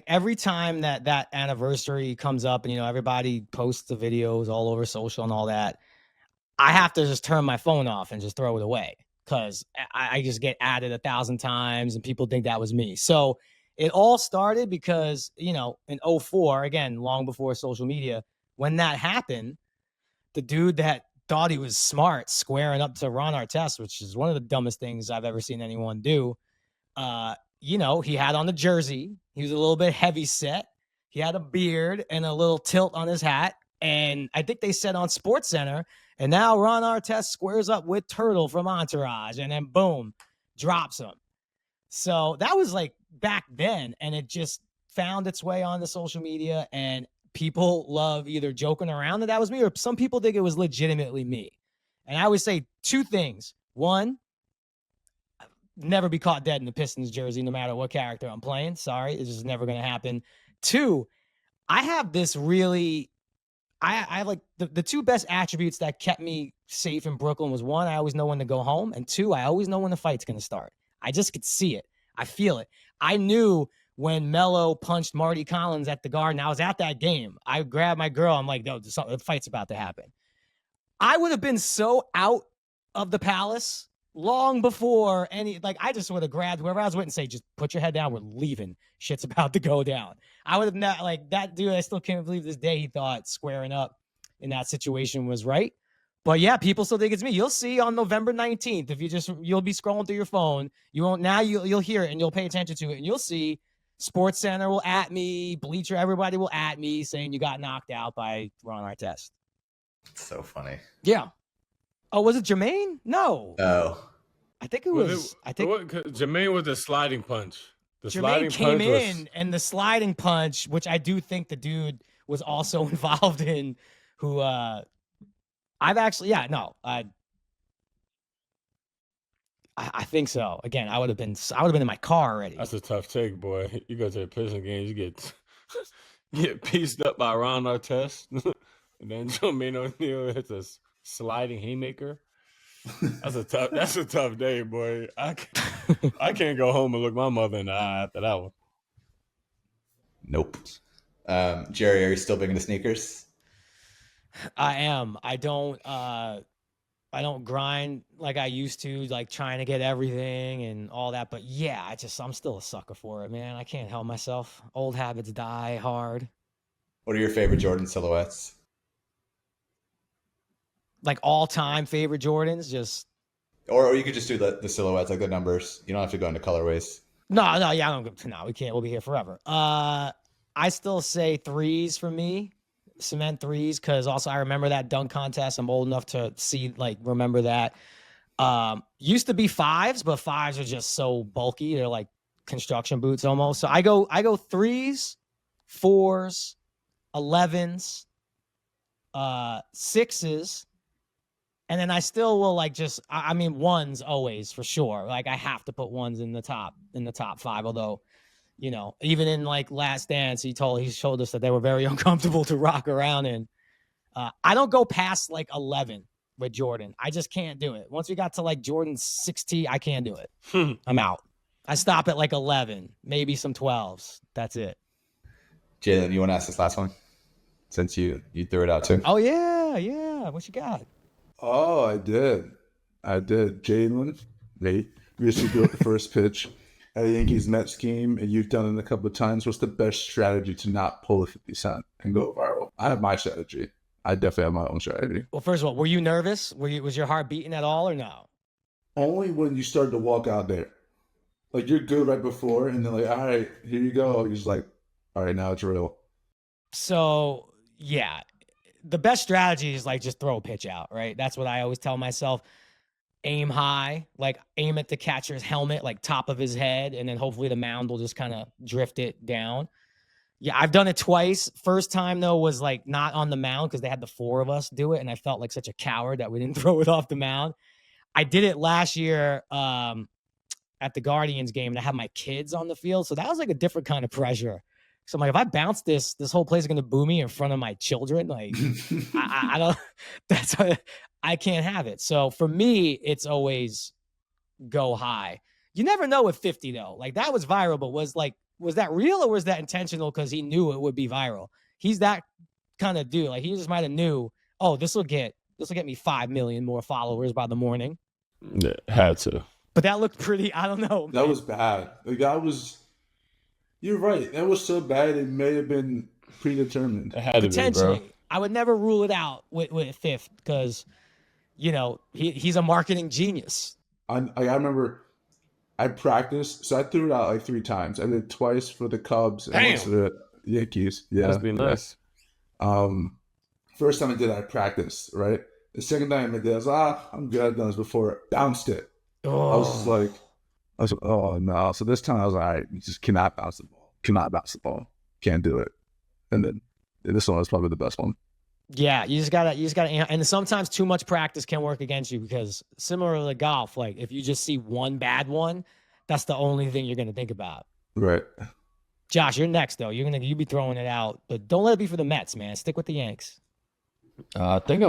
S1: every time that anniversary comes up and everybody posts the videos all over social and all that, I have to just turn my phone off and just throw it away because I just get added 1,000 times and people think that was me. So it all started because in 2004, again, long before social media, when that happened, the dude that thought he was smart squaring up to Ron Artest, which is one of the dumbest things I've ever seen anyone do. He had on the jersey. He was a little bit heavy set. He had a beard and a little tilt on his hat. And I think they said on SportsCenter, and now Ron Artest squares up with Turtle from Entourage, and then boom, drops him. So that was like back then, and it just found its way onto social media, and people love either joking around that was me, or some people think it was legitimately me. And I always say two things. One, never be caught dead in the Pistons jersey, no matter what character I'm playing. Sorry, it's just never going to happen. Two, I have this really, I like the two best attributes that kept me safe in Brooklyn was one, I always know when to go home. And two, I always know when the fight's going to start. I just could see it. I feel it. I knew when Melo punched Marty Collins at the Garden, I was at that game. I grabbed my girl. I'm like, no, the fight's about to happen. I would have been so out of the Palace long before I just would have grabbed whoever I was with and say, just put your head down. We're leaving. Shit's about to go down. I would have not that dude. I still can't believe this day he thought squaring up in that situation was right. But yeah, people still think it's me. You'll see on November 19th, you'll be scrolling through your phone. You'll hear it and you'll pay attention to it and you'll see Sports Center will at me, Bleacher, everybody will at me saying you got knocked out by Ron Artest.
S3: So funny.
S1: Yeah. Oh, was it Jermaine? No.
S3: Oh.
S1: I think it was.
S2: Jermaine was the sliding punch.
S1: Jermaine came in, and the sliding punch, which I do think the dude was also involved in, who I think so. Again, I would have been in my car already.
S2: That's a tough take, boy. You go to the Pistons game, you get pieced up by Ron Artest, and then Jermaine O'Neal hits a sliding haymaker. That's a tough day, boy. I can't go home and look my mother in the eye after that one.
S3: Nope. Jerry, are you still big into sneakers?
S1: I am. I don't grind like I used to, like trying to get everything and all that. But yeah, I'm still a sucker for it, man. I can't help myself. Old habits die hard.
S3: What are your favorite Jordan silhouettes?
S1: Like all-time favorite Jordans, just
S3: or you could just do the silhouettes, like the numbers. You don't have to go into colorways.
S1: No, we can't. We'll be here forever. I still say threes for me, cement threes, because also I remember that dunk contest. I'm old enough to remember that. Used to be fives, but fives are just so bulky. They're like construction boots almost. So I go threes, fours, 11s, sixes. And then I still will ones always for sure. Like I have to put ones in the top five. Although, even in like Last Dance, he showed us that they were very uncomfortable to rock around in. I don't go past like 11 with Jordan. I just can't do it. Once we got to like Jordan 6T, I can't do it. I'm out. I stop at like 11, maybe some 12s. That's it.
S3: Jalen, you want to ask this last one? Since you threw it out too.
S1: Oh yeah. What you got?
S5: Oh, I did. Jalen, we used to do it the first pitch at a Yankees-Mets game, and you've done it a couple of times. What's the best strategy to not pull a 50 cent and go viral? I have my strategy. I definitely have my own strategy.
S1: Well, first of all, were you nervous? Was your heart beating at all or no?
S5: Only when you started to walk out there. Like, you're good right before, and then like, all right, here you go. You're just like, all right, now it's real.
S1: So, yeah. The best strategy is like just throw a pitch out, right? That's what I always tell myself. Aim high, like aim at the catcher's helmet, like top of his head, and then hopefully the mound will just kind of drift it down. Yeah, I've done it twice. First time, though, was like not on the mound because they had the four of us do it, and I felt like such a coward that we didn't throw it off the mound. I did it last year at the Guardians game, and I had my kids on the field, so that was like a different kind of pressure. So I'm like, if I bounce this whole place is going to boo me in front of my children. Like, I don't, I can't have it. So for me, it's always go high. You never know with 50 though. Like that was viral, but was that real or was that intentional? Cause he knew it would be viral. He's that kind of dude. Like he just might've knew, oh, this will get me 5 million more followers by the morning.
S2: Yeah, had to.
S1: But that looked pretty, I don't know.
S5: That was bad. You're right. That was so bad. It may have been predetermined.
S2: It had to be, bro.
S1: I would never rule it out with fifth because, he's a marketing genius.
S5: I remember I practiced. So I threw it out like 3 times. I did twice for the Cubs and once for the Yankees. Yeah.
S2: That's been nice.
S5: First time I did it, I practiced, right? The second time I did it, I was like, I'm good. I've done this before. Bounced it.
S1: Oh.
S5: I was like, oh no. So this time I was like, all right, you just cannot bounce the ball. Can't do it. And then this one was probably the best one.
S1: Yeah, you just gotta, and sometimes too much practice can work against you because similar to golf, like if you just see one bad one, that's the only thing you're gonna think about.
S5: Right.
S1: Josh, you're next though. You be throwing it out, but don't let it be for the Mets, man. Stick with the Yanks.
S2: I think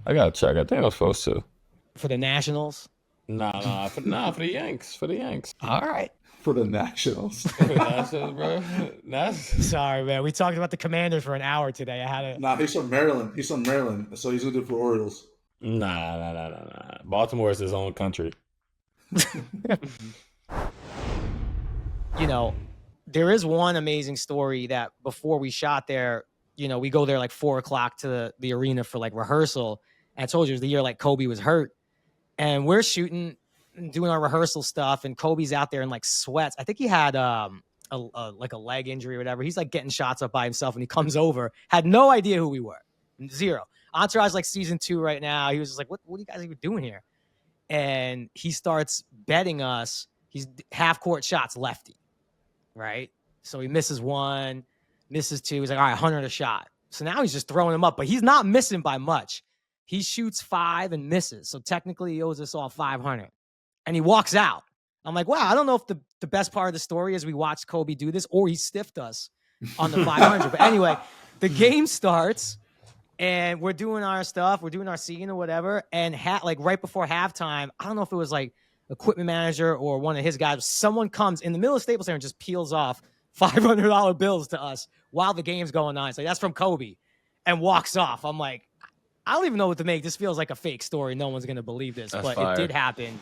S2: I gotta check. I think I'm supposed to.
S1: For the Nationals.
S2: Nah, for the Yanks. For the Yanks.
S1: All right.
S5: For the Nationals.
S2: For the Nationals, bro.
S1: Sorry, man. We talked about the Commanders for an hour today. I had to.
S5: Nah, he's from Maryland. So he's gonna do it for Orioles.
S2: Nah. Baltimore is his own country.
S1: You know, there is one amazing story that before we shot there, you know, we go there like 4:00 to the arena for like rehearsal. And I told you it was the year like Kobe was hurt. And we're shooting and doing our rehearsal stuff. And Kobe's out there in like sweats. I think he had like a leg injury or whatever. He's like getting shots up by himself. And he comes over, had no idea who we were. Zero. Entourage like season 2 right now. He was just like, what are you guys even doing here? And he starts betting us. He's half court shots lefty. Right? So he misses 1, misses 2. He's like, all right, 100 a shot. So now he's just throwing them up, but he's not missing by much. He shoots 5 and misses. So technically he owes us all 500. And he walks out. I'm like, wow, I don't know if the best part of the story is we watched Kobe do this or he stiffed us on the 500. But anyway, the game starts and we're doing our stuff. We're doing our scene or whatever. And like right before halftime, I don't know if it was like equipment manager or one of his guys, someone comes in the middle of Staples Center and just peels off $500 bills to us while the game's going on. It's like, that's from Kobe, and walks off. I'm like, I don't even know what to make. This feels like a fake story. No one's going to believe this, but it did happen.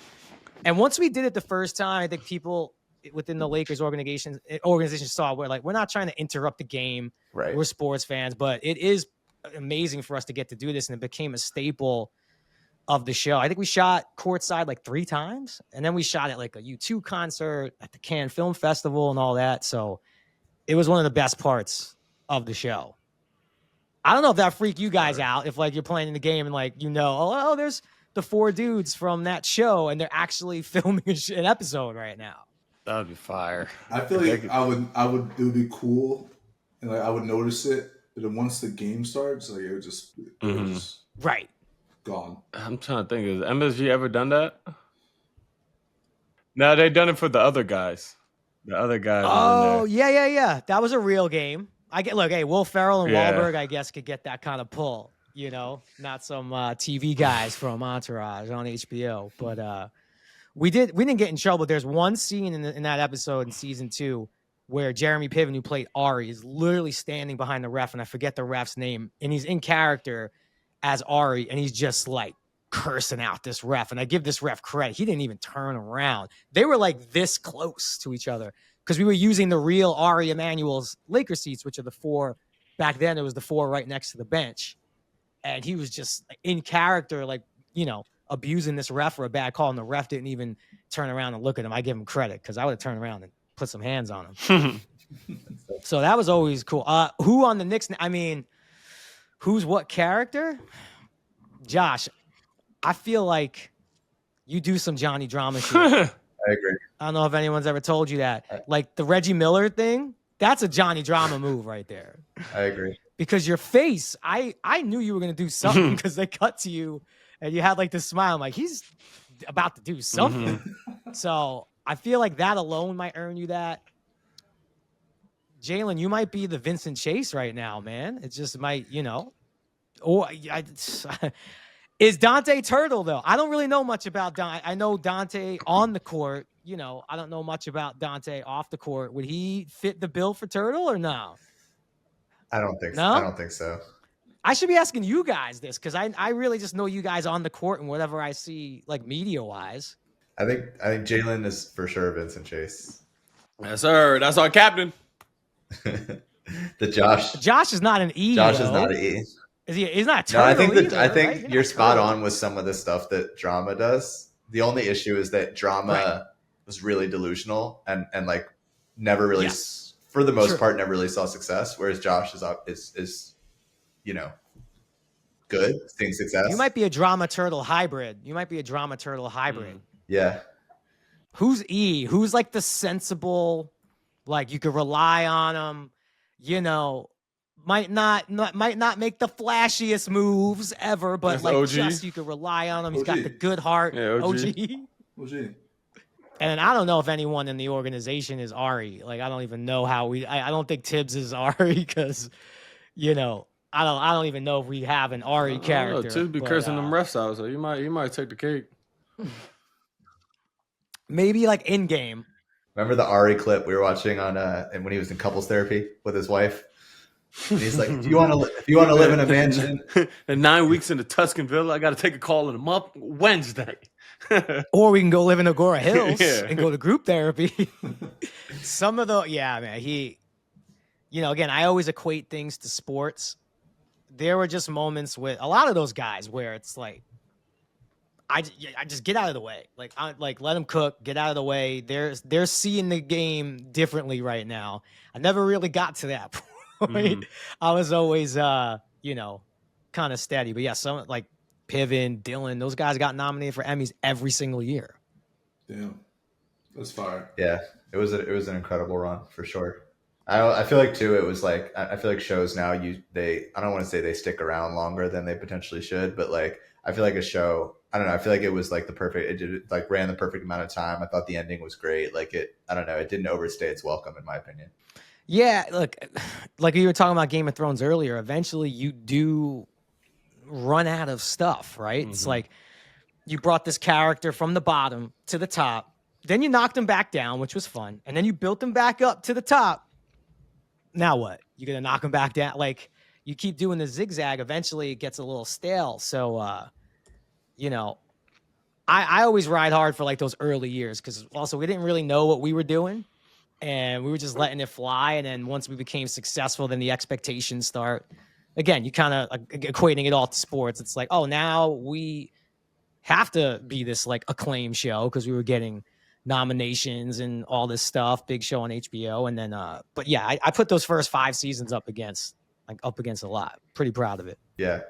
S1: And once we did it the first time, I think people within the Lakers organization saw we're not trying to interrupt the game.
S3: Right.
S1: We're sports fans, but it is amazing for us to get to do this. And it became a staple of the show. I think we shot courtside like 3 times, and then we shot at like a U2 concert at the Cannes Film Festival and all that. So it was one of the best parts of the show. I don't know if that freaked you guys out, if like you're playing in the game and like, oh, there's the 4 dudes from that show and they're actually filming an episode right now.
S2: That would be fire.
S5: I feel like it would be cool, and like I would notice it, but then once the game starts, like it would just
S1: right.
S5: Gone.
S2: I'm trying to think, has MSG ever done that? No, they done it for the other guys. The other guys.
S1: Oh, yeah. That was a real game. Hey, Will Ferrell and Wahlberg, I guess, could get that kind of pull, not some TV guys from Entourage on HBO. But we didn't get in trouble. There's one scene in that episode in season 2 where Jeremy Piven, who played Ari, is literally standing behind the ref, and I forget the ref's name, and he's in character as Ari, and he's just like cursing out this ref. And I give this ref credit. He didn't even turn around. They were like this close to each other because we were using the real Ari Emanuel's Laker seats, which are the 4. Back then, it was the 4 right next to the bench. And he was just in character, like, abusing this ref for a bad call. And the ref didn't even turn around and look at him. I give him credit because I would have turned around and put some hands on him. So that was always cool. Who on the Knicks? I mean, who's what character? Josh, I feel like you do some Johnny Drama shit.
S3: I agree.
S1: I don't know if anyone's ever told you that. Like the Reggie Miller thing, that's a Johnny Drama move right there.
S3: I agree.
S1: Because your face, I knew you were going to do something because they cut to you and you had like this smile. I'm like, he's about to do something. So I feel like that alone might earn you that. Jalen, you might be the Vincent Chase right now, man. It just might, is Dante Turtle, though? I don't really know much about Dante. I know Dante on the court. I don't know much about Dante off the court. Would he fit the bill for Turtle or no?
S3: I don't think so.
S1: No?
S3: I don't think so.
S1: I should be asking you guys this because I really just know you guys on the court and whatever I see, like media-wise.
S3: I think Jalen is for sure Vincent Chase.
S2: Yes, sir. That's our captain.
S3: The Josh.
S1: Josh is not an E.
S3: Josh
S1: though.
S3: is not an E.
S1: Is he? He's not.
S3: No, I think
S1: either,
S3: I think
S1: right?
S3: you're spot on with some of the stuff that Drama does. The only issue is that Drama was really delusional and like never really, for the most part, never really saw success. Whereas Josh is good, seeing success.
S1: You might be a Drama Turtle hybrid.
S3: Yeah.
S1: Who's E? Who's like the sensible, like you could rely on him, might not make the flashiest moves ever, but
S2: That's
S1: like
S2: OG.
S1: just you can rely on him. He's
S4: OG.
S1: got the good heart.
S2: Yeah, OG.
S4: OG.
S1: And I don't know if anyone in the organization is Ari. Like I don't even know how I don't think Tibbs is Ari because, you know, I don't even know if we have an Ari character.
S2: Tibbs be cursing them refs out, so you might take the cake.
S1: Maybe like in game.
S3: Remember the Ari clip we were watching on and when he was in couples therapy with his wife? And he's like, if you want to live in a mansion,
S2: and 9 weeks in the Tuscan Villa, I got to take a call in Wednesday.
S1: Or we can go live in Agora Hills
S2: Yeah.
S1: and go to group therapy. Some of the, man, you know, again, I always equate things to sports. There were just moments with a lot of those guys where it's like, I just get out of the way. Like, let them cook, get out of the way. They're seeing the game differently right now. I never really got to that point. I was always, you know, kind of steady. But yeah, some like Piven, Dylan, those guys got nominated for Emmys every single year.
S4: Damn, that's fire.
S3: yeah, it was an incredible run for sure. I feel like too, it was like I feel like shows now I don't want to say they stick around longer than they potentially should, but like I feel like a show, I don't know, I feel like it was like it like ran the perfect amount of time. I thought the ending was great. Like I don't know, it didn't overstay its welcome in my opinion.
S1: Yeah, look, like you were talking about Game of Thrones earlier, eventually you do run out of stuff, right? It's like you brought this character from the bottom to the top, then you knocked him back down, which was fun, and then you built him back up to the top. Now what? You're going to knock him back down? Like, you keep doing the zigzag, eventually it gets a little stale. So, you know, I always ride hard for like those early years because also we didn't really know what we were doing. And we were just letting it fly. And then once we became successful, then the expectations start. Again, you kind of equating it all to sports. It's like, oh, now we have to be this like acclaim show because we were getting nominations and all this stuff, big show on HBO. And then, but yeah, I put those first 5 seasons up against a lot. Pretty proud of it.
S3: Yeah.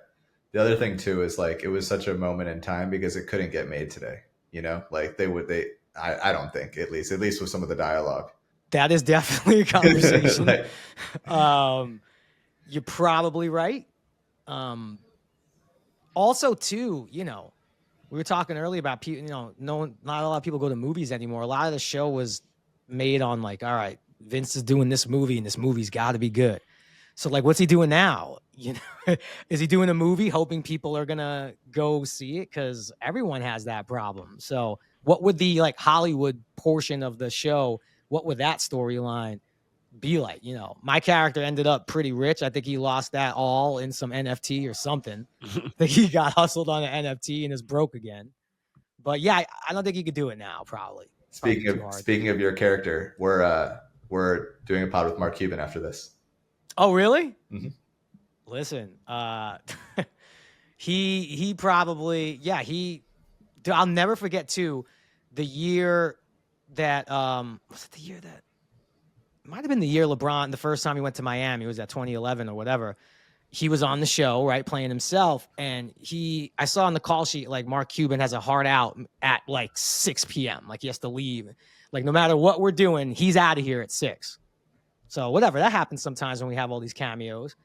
S3: The other thing too is like it was such a moment in time because it couldn't get made today. You know, like I don't think at least with some of the dialogue.
S1: That is definitely a conversation.
S3: Like,
S1: you're probably right. Also, too, you know, we were talking earlier about people. You know, not a lot of people go to movies anymore. A lot of the show was made on like, all right, Vince is doing this movie, and this movie's got to be good. So, like, what's he doing now? You know, is he doing a movie hoping people are gonna go see it? Because everyone has that problem. So, what would the like Hollywood portion of the show? What would that storyline be like? You know, my character ended up pretty rich. I think he lost that all in some NFT or something. I think he got hustled on an NFT and is broke again. But yeah, I don't think he could do it now. Probably.
S3: Speaking of your character, we're doing a pod with Mark Cuban after this.
S1: Oh, really?
S3: Mm-hmm.
S1: Listen, he probably, yeah, I'll never forget too, the year that, was it the year that, it might have been the year LeBron, the first time he went to Miami, it was at 2011 or whatever. He was on the show, right, playing himself, and I saw on the call sheet, like, Mark Cuban has a hard out at, like, 6 p.m., like, he has to leave. Like, no matter what we're doing, he's out of here at 6. So, whatever, that happens sometimes when we have all these cameos,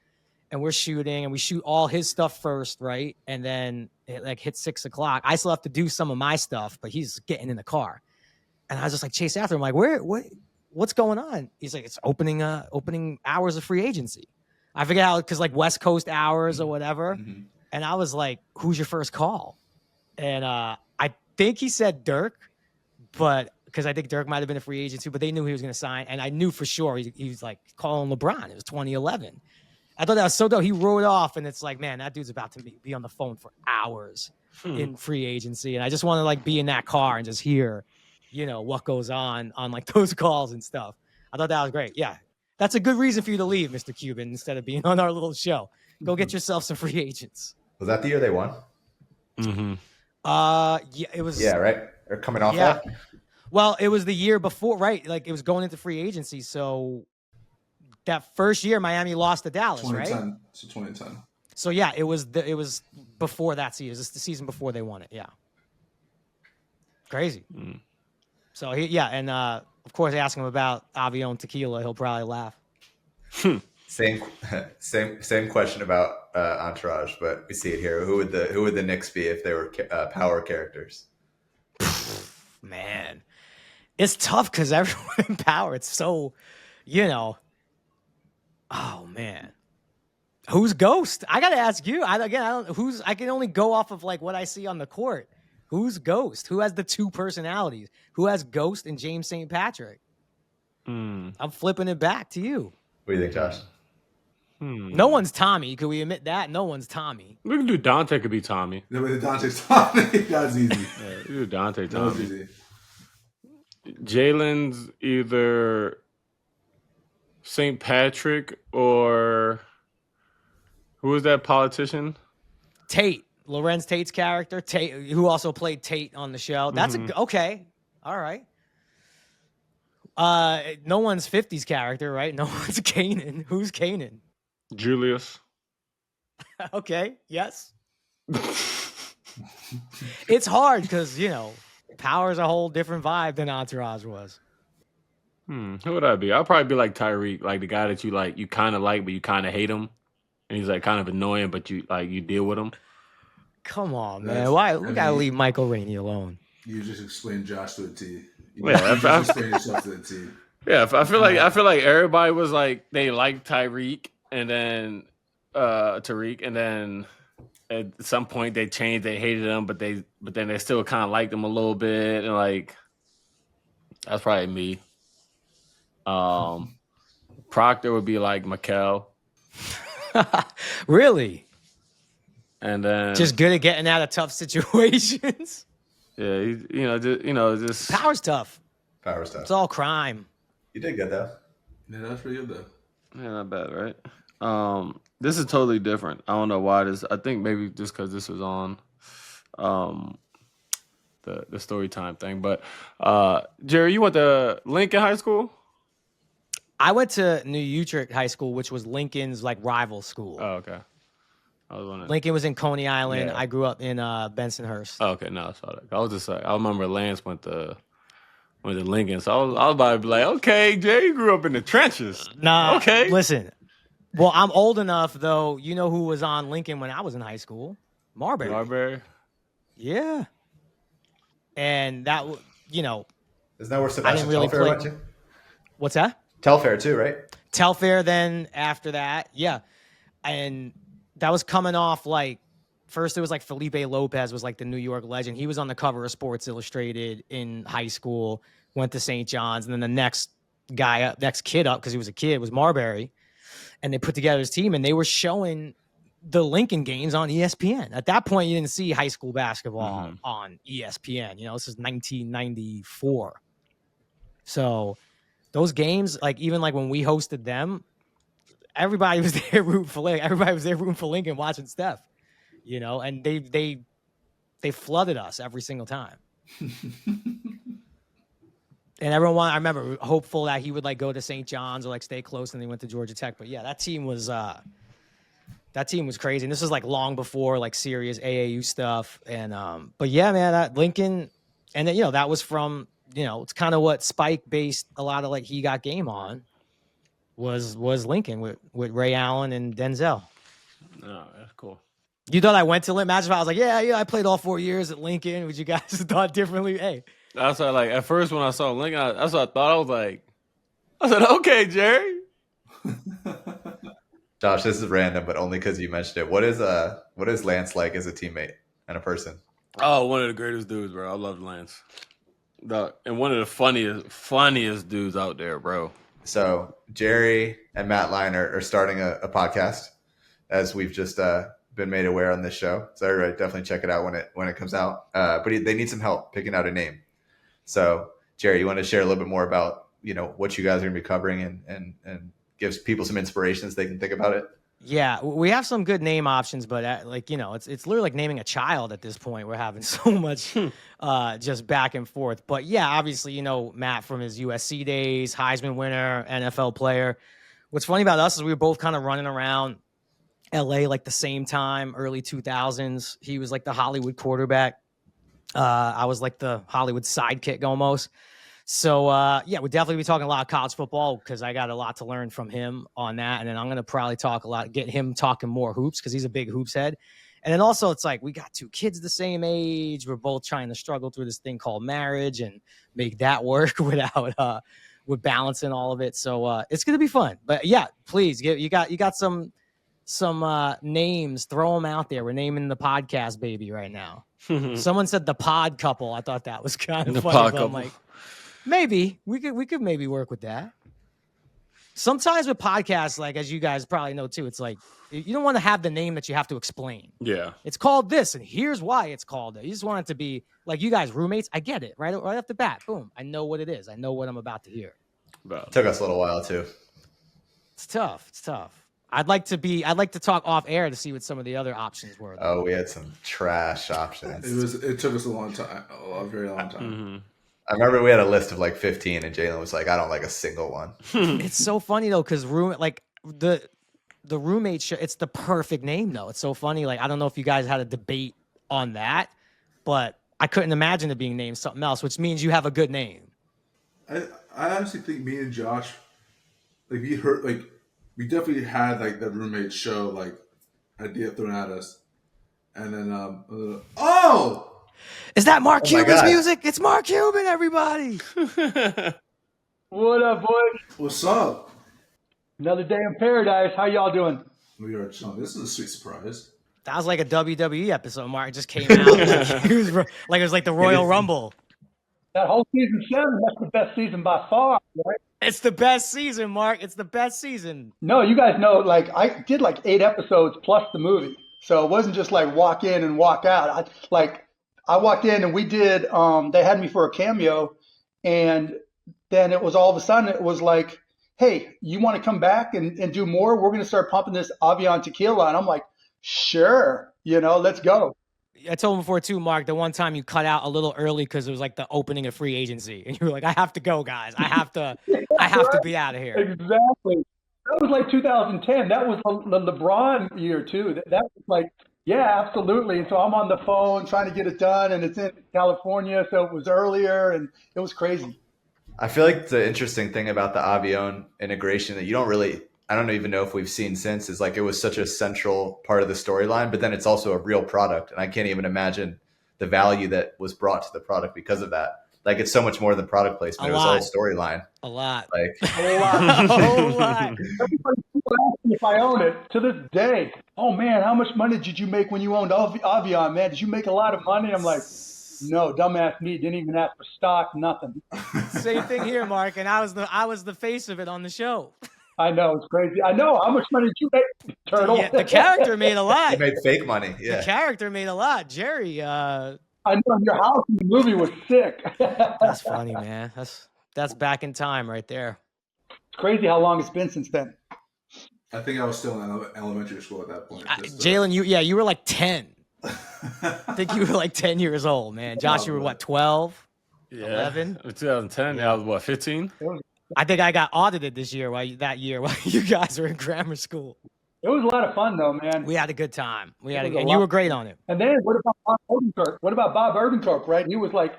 S1: and we're shooting, and we shoot all his stuff first, right, and then it, like, hits 6 o'clock. I still have to do some of my stuff, but he's getting in the car. And I was just, like, chase after him, like, what's going on? He's like, it's opening hours of free agency. I forget how, because like West Coast hours or whatever. Mm-hmm. And I was like, who's your first call? And I think he said Dirk, but because I think Dirk might have been a free agent too, but they knew he was going to sign. And I knew for sure he was like calling LeBron. It was 2011. I thought that was so dope. He rode off and it's like, man, that dude's about to be on the phone for hours in free agency. And I just want to like be in that car and just hear, you know, what goes on like those calls and stuff. I thought that was great. Yeah. That's a good reason for you to leave, Mr. Cuban, instead of being on our little show. Go get yourself some free agents.
S3: Was that the year they won?
S2: Mm-hmm.
S1: Yeah, it was.
S3: Yeah, right? Or coming off that?
S1: Well, it was the year before, right? Like, it was going into free agency. So that first year, Miami lost to Dallas, 2010, right?
S4: So 2010.
S1: So, yeah, it was before that season. It was the season before they won it, yeah. Crazy. Mm. So, and... of course, ask him about Avion Tequila. He'll probably laugh.
S3: Same question about Entourage, but we see it here. Who would the Knicks be if they were power characters?
S1: Man, it's tough because everyone in power. It's so, oh man, who's Ghost? I gotta ask you. I can only go off of like what I see on the court. Who's Ghost? Who has the two personalities? Who has Ghost and James St. Patrick? I'm flipping it back to you.
S3: What do you think, Josh?
S1: No one's Tommy. Could we admit that? No one's Tommy.
S2: We can do Dante. Could be Tommy.
S5: No, but Dante's Tommy. That's easy.
S2: Yeah, we do Dante.
S5: That was
S2: Tommy.
S5: easy.
S2: Jalen's either St. Patrick or who was that politician?
S1: Tate. Lorenz Tate's character. Tate, who also played Tate on the show. That's okay. All right. No one's 50's character, right? No one's Kanan. Who's Kanan?
S2: Julius.
S1: Okay. Yes. It's hard because, Power's a whole different vibe than Entourage was.
S2: Who would I be? I'll probably be like Tyreek, like the guy that you kind of like, but you kind of hate him. And he's like kind of annoying, but you deal with him.
S1: Come on, man. Why we gotta leave Michael Rainey alone?
S5: You just explained Josh to a T.
S2: Yeah,
S5: You just explained yourself to a T.
S2: Yeah, I feel like everybody was like they liked Tyreek and then Tariq, and then at some point they changed, they hated him, but then they still kind of liked him a little bit, and like that's probably me. Proctor would be like Mikel.
S1: Really?
S2: And then
S1: just good at getting out of tough situations.
S2: Yeah, just
S1: Power's tough.
S3: Power's tough.
S1: It's all crime.
S3: You did good though.
S5: Yeah, that's pretty good though.
S2: Yeah, not bad, right? This is totally different. I don't know why this. I think maybe just because this was on, the story time thing. But Jerry, you went to Lincoln High School?
S1: I went to New Utrecht High School, which was Lincoln's like rival school.
S2: Oh, okay. I was wondering.
S1: Lincoln was in Coney Island.
S2: Yeah.
S1: I grew up in Bensonhurst.
S2: Oh, okay, no, I saw that. I was just like, I remember Lance went to Lincoln, so I was about to be like, okay, Jerry grew up in the trenches.
S1: Nah,
S2: okay.
S1: Listen, well, I'm old enough though. You know who was on Lincoln when I was in high school? Marbury.
S2: Marbury.
S1: Yeah. And that,
S3: Isn't that where Sebastian
S1: really
S3: Telfair
S1: play-
S3: went to?
S1: What's that?
S3: Telfair too, right?
S1: Telfair then after that. Yeah. And that was coming off like, first it was like Felipe Lopez was like the New York legend. He was on the cover of Sports Illustrated in high school, went to St. John's. And then the next kid up, because he was a kid, was Marbury. And they put together his team and they were showing the Lincoln games on ESPN. At that point, you didn't see high school basketball on ESPN. This is 1994. So those games, like even like when we hosted them, everybody was there rooting for Lincoln. Everybody was there rooting for Lincoln, watching Steph. And they flooded us every single time. And everyone, I remember, hopeful that he would like go to St. John's or like stay close, and they went to Georgia Tech. But yeah, that team was crazy. And this was like long before like serious AAU stuff. And but yeah, man, that Lincoln, and then that was from it's kind of what Spike based a lot of like He Got Game on was Lincoln with Ray Allen and Denzel.
S2: Oh, that's cool.
S1: You thought I went to Lincoln? Imagine if I was like, yeah, I played all 4 years at Lincoln. Would you guys have thought differently? Hey.
S2: That's why, like, at first when I saw Lincoln, that's what I thought. I said, okay, Jerry.
S3: Josh, this is random, but only because you mentioned it. What is Lance like as a teammate and a person?
S2: Oh, one of the greatest dudes, bro. I love Lance. And one of the funniest dudes out there, bro.
S3: So Jerry and Matt Line are starting a podcast, as we've just been made aware on this show. So everybody definitely check it out when it comes out. But they need some help picking out a name. So Jerry, you want to share a little bit more about what you guys are going to be covering and gives people some inspirations they can think about it?
S1: Yeah, we have some good name options, but it's literally like naming a child at this point. We're having so much just back and forth. But yeah, obviously, Matt from his USC days, Heisman winner, NFL player. What's funny about us is we were both kind of running around LA like the same time, early 2000s. He was like the Hollywood quarterback. I was like the Hollywood sidekick almost. So yeah, we'll definitely be talking a lot of college football because I got a lot to learn from him on that. And then I'm going to probably get him talking more hoops because he's a big hoops head. And then also it's like we got 2 kids the same age. We're both trying to struggle through this thing called marriage and make that work without with balancing all of it. So it's going to be fun. But yeah, please you got some names, throw them out there. We're naming the podcast baby right now. Someone said the pod couple. I thought that was kind of funny. But I'm like, maybe we could maybe work with that. Sometimes with podcasts, like as you guys probably know too, it's like you don't want to have the name that you have to explain.
S2: Yeah,
S1: it's called this, and here's why it's called it. You just want it to be like you guys roommates. I get it right off the bat. Boom, I know what it is. I know what I'm about to hear.
S3: Took us a little while too.
S1: It's tough. I'd like to talk off air to see what some of the other options were.
S3: Oh, we had some trash options.
S4: It took us a long time, a very long time.
S2: Mm-hmm.
S3: I remember we had a list of like 15, and Jalen was like, "I don't like a single one."
S1: It's so funny though, because the roommate show. It's the perfect name though. It's so funny. Like I don't know if you guys had a debate on that, but I couldn't imagine it being named something else, which means you have a good name.
S4: I honestly think me and Josh, like we definitely had like the roommate show like idea thrown at us, and then
S1: is that Mark Cuban's
S3: God.
S1: music? It's Mark Cuban, everybody.
S6: What up, boys?
S4: what's up?
S6: Another day in paradise. How y'all doing?
S4: We are chilling. This is a sweet surprise.
S1: That was like a WWE episode. Mark just came out like it was like the Royal Rumble.
S6: That whole season 7, that's the best season by far, right?
S1: It's the best season, Mark. It's the best season.
S6: No, you guys know, like, I did like 8 episodes plus the movie. So it wasn't just like walk in and walk out. I walked in and we did, they had me for a cameo. And then it was all of a sudden, it was like, hey, you want to come back and do more? We're going to start pumping this Avion Tequila. And I'm like, sure, let's go.
S1: I told him before too, Mark, the one time you cut out a little early because it was like the opening of free agency. And you were like, I have to go, guys. I have to be out of here.
S6: Exactly. That was like 2010. That was the LeBron year too. That was like, yeah, absolutely. And so I'm on the phone trying to get it done, and it's in California, so it was earlier, and it was crazy.
S3: I feel like the interesting thing about the Avion integration that I don't even know if we've seen since, is like it was such a central part of the storyline, but then it's also a real product. And I can't even imagine the value that was brought to the product because of that. Like it's so much more than product placement. It was all storyline.
S1: A lot.
S3: Like
S6: A lot. Everybody asks me if I own it to this day. Oh man, how much money did you make when you owned Avion, man? Did you make a lot of money? I'm like, no, dumbass me. Didn't even ask for stock, nothing.
S1: Same thing here, Mark. And I was the face of it on the show.
S6: I know, it's crazy. I know. How much money did you make, Turtle?
S1: Yeah, the character made a lot.
S3: you made fake money. Yeah.
S1: The character made a lot. Jerry,
S6: I know your house in the movie was sick.
S1: that's funny, man. That's back in time right there.
S6: It's crazy how long it's been since then.
S4: I think I was still in elementary school at that point.
S1: Jalen, you were like 10. I think you were like 10 years old, man. Josh, you were what, 12?
S2: Yeah.
S1: 11?
S2: 2010. I was what, 15?
S1: I think I got audited this year while you guys were in grammar school.
S6: It was a lot of fun, though, man.
S1: We had a good time. And you were great on it.
S6: And then what about Bob Odenkirk? What about Bob Odenkirk, right? He was like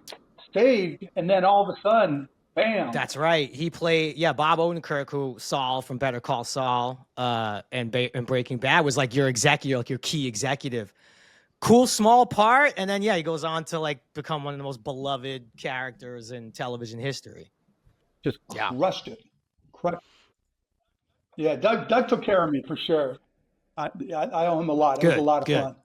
S6: saved, and then all of a sudden, bam.
S1: That's right. He played, Bob Odenkirk, who Saul from Better Call Saul and Breaking Bad was like your executive, like your key executive. Cool small part, and then he goes on to like become one of the most beloved characters in television history.
S6: Just crushed it. Yeah, Doug took care of me for sure. I owe him a lot. It was a lot of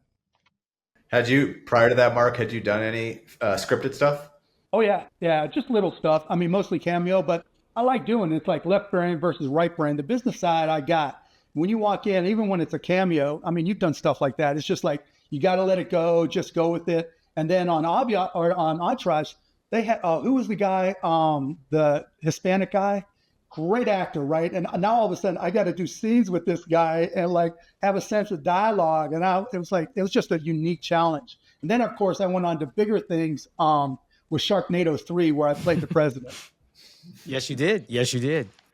S6: fun.
S3: Prior to that, Mark, had you done any scripted stuff?
S6: Oh yeah, just little stuff. I mean, mostly cameo, but I like doing it. It's like left brain versus right brain. The business side I got. When you walk in, even when it's a cameo, I mean, you've done stuff like that. It's just like you got to let it go, just go with it. And then on Entourage, they had who was the guy, the Hispanic guy, great actor, right? And now all of a sudden I got to do scenes with this guy and like have a sense of dialogue. And it was just a unique challenge. And then of course I went on to bigger things with Sharknado 3, where I played the president.
S1: Yes, you did.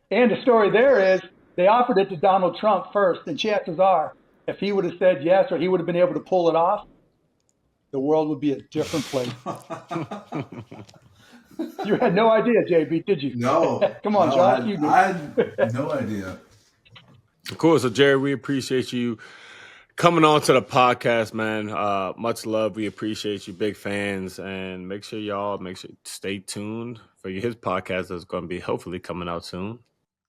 S6: And the story there is they offered it to Donald Trump first, and chances are, if he would have said yes or he would have been able to pull it off, the world would be a different place. You had no idea, JB, did you?
S4: No.
S6: Come on,
S4: no,
S6: Josh. You do.
S4: I had no idea.
S2: Cool. So, Jerry, we appreciate you coming on to the podcast, man. Much love. We appreciate you, big fans, and make sure stay tuned for his podcast that's going to be hopefully coming out soon.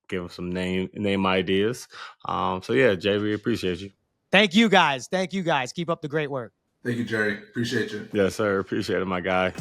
S2: Give him some name ideas. So yeah, Jay, we appreciate you.
S1: Thank you guys. Keep up the great work.
S4: Thank you, Jerry. Appreciate you.
S2: Yes, sir. Appreciate it, my guy.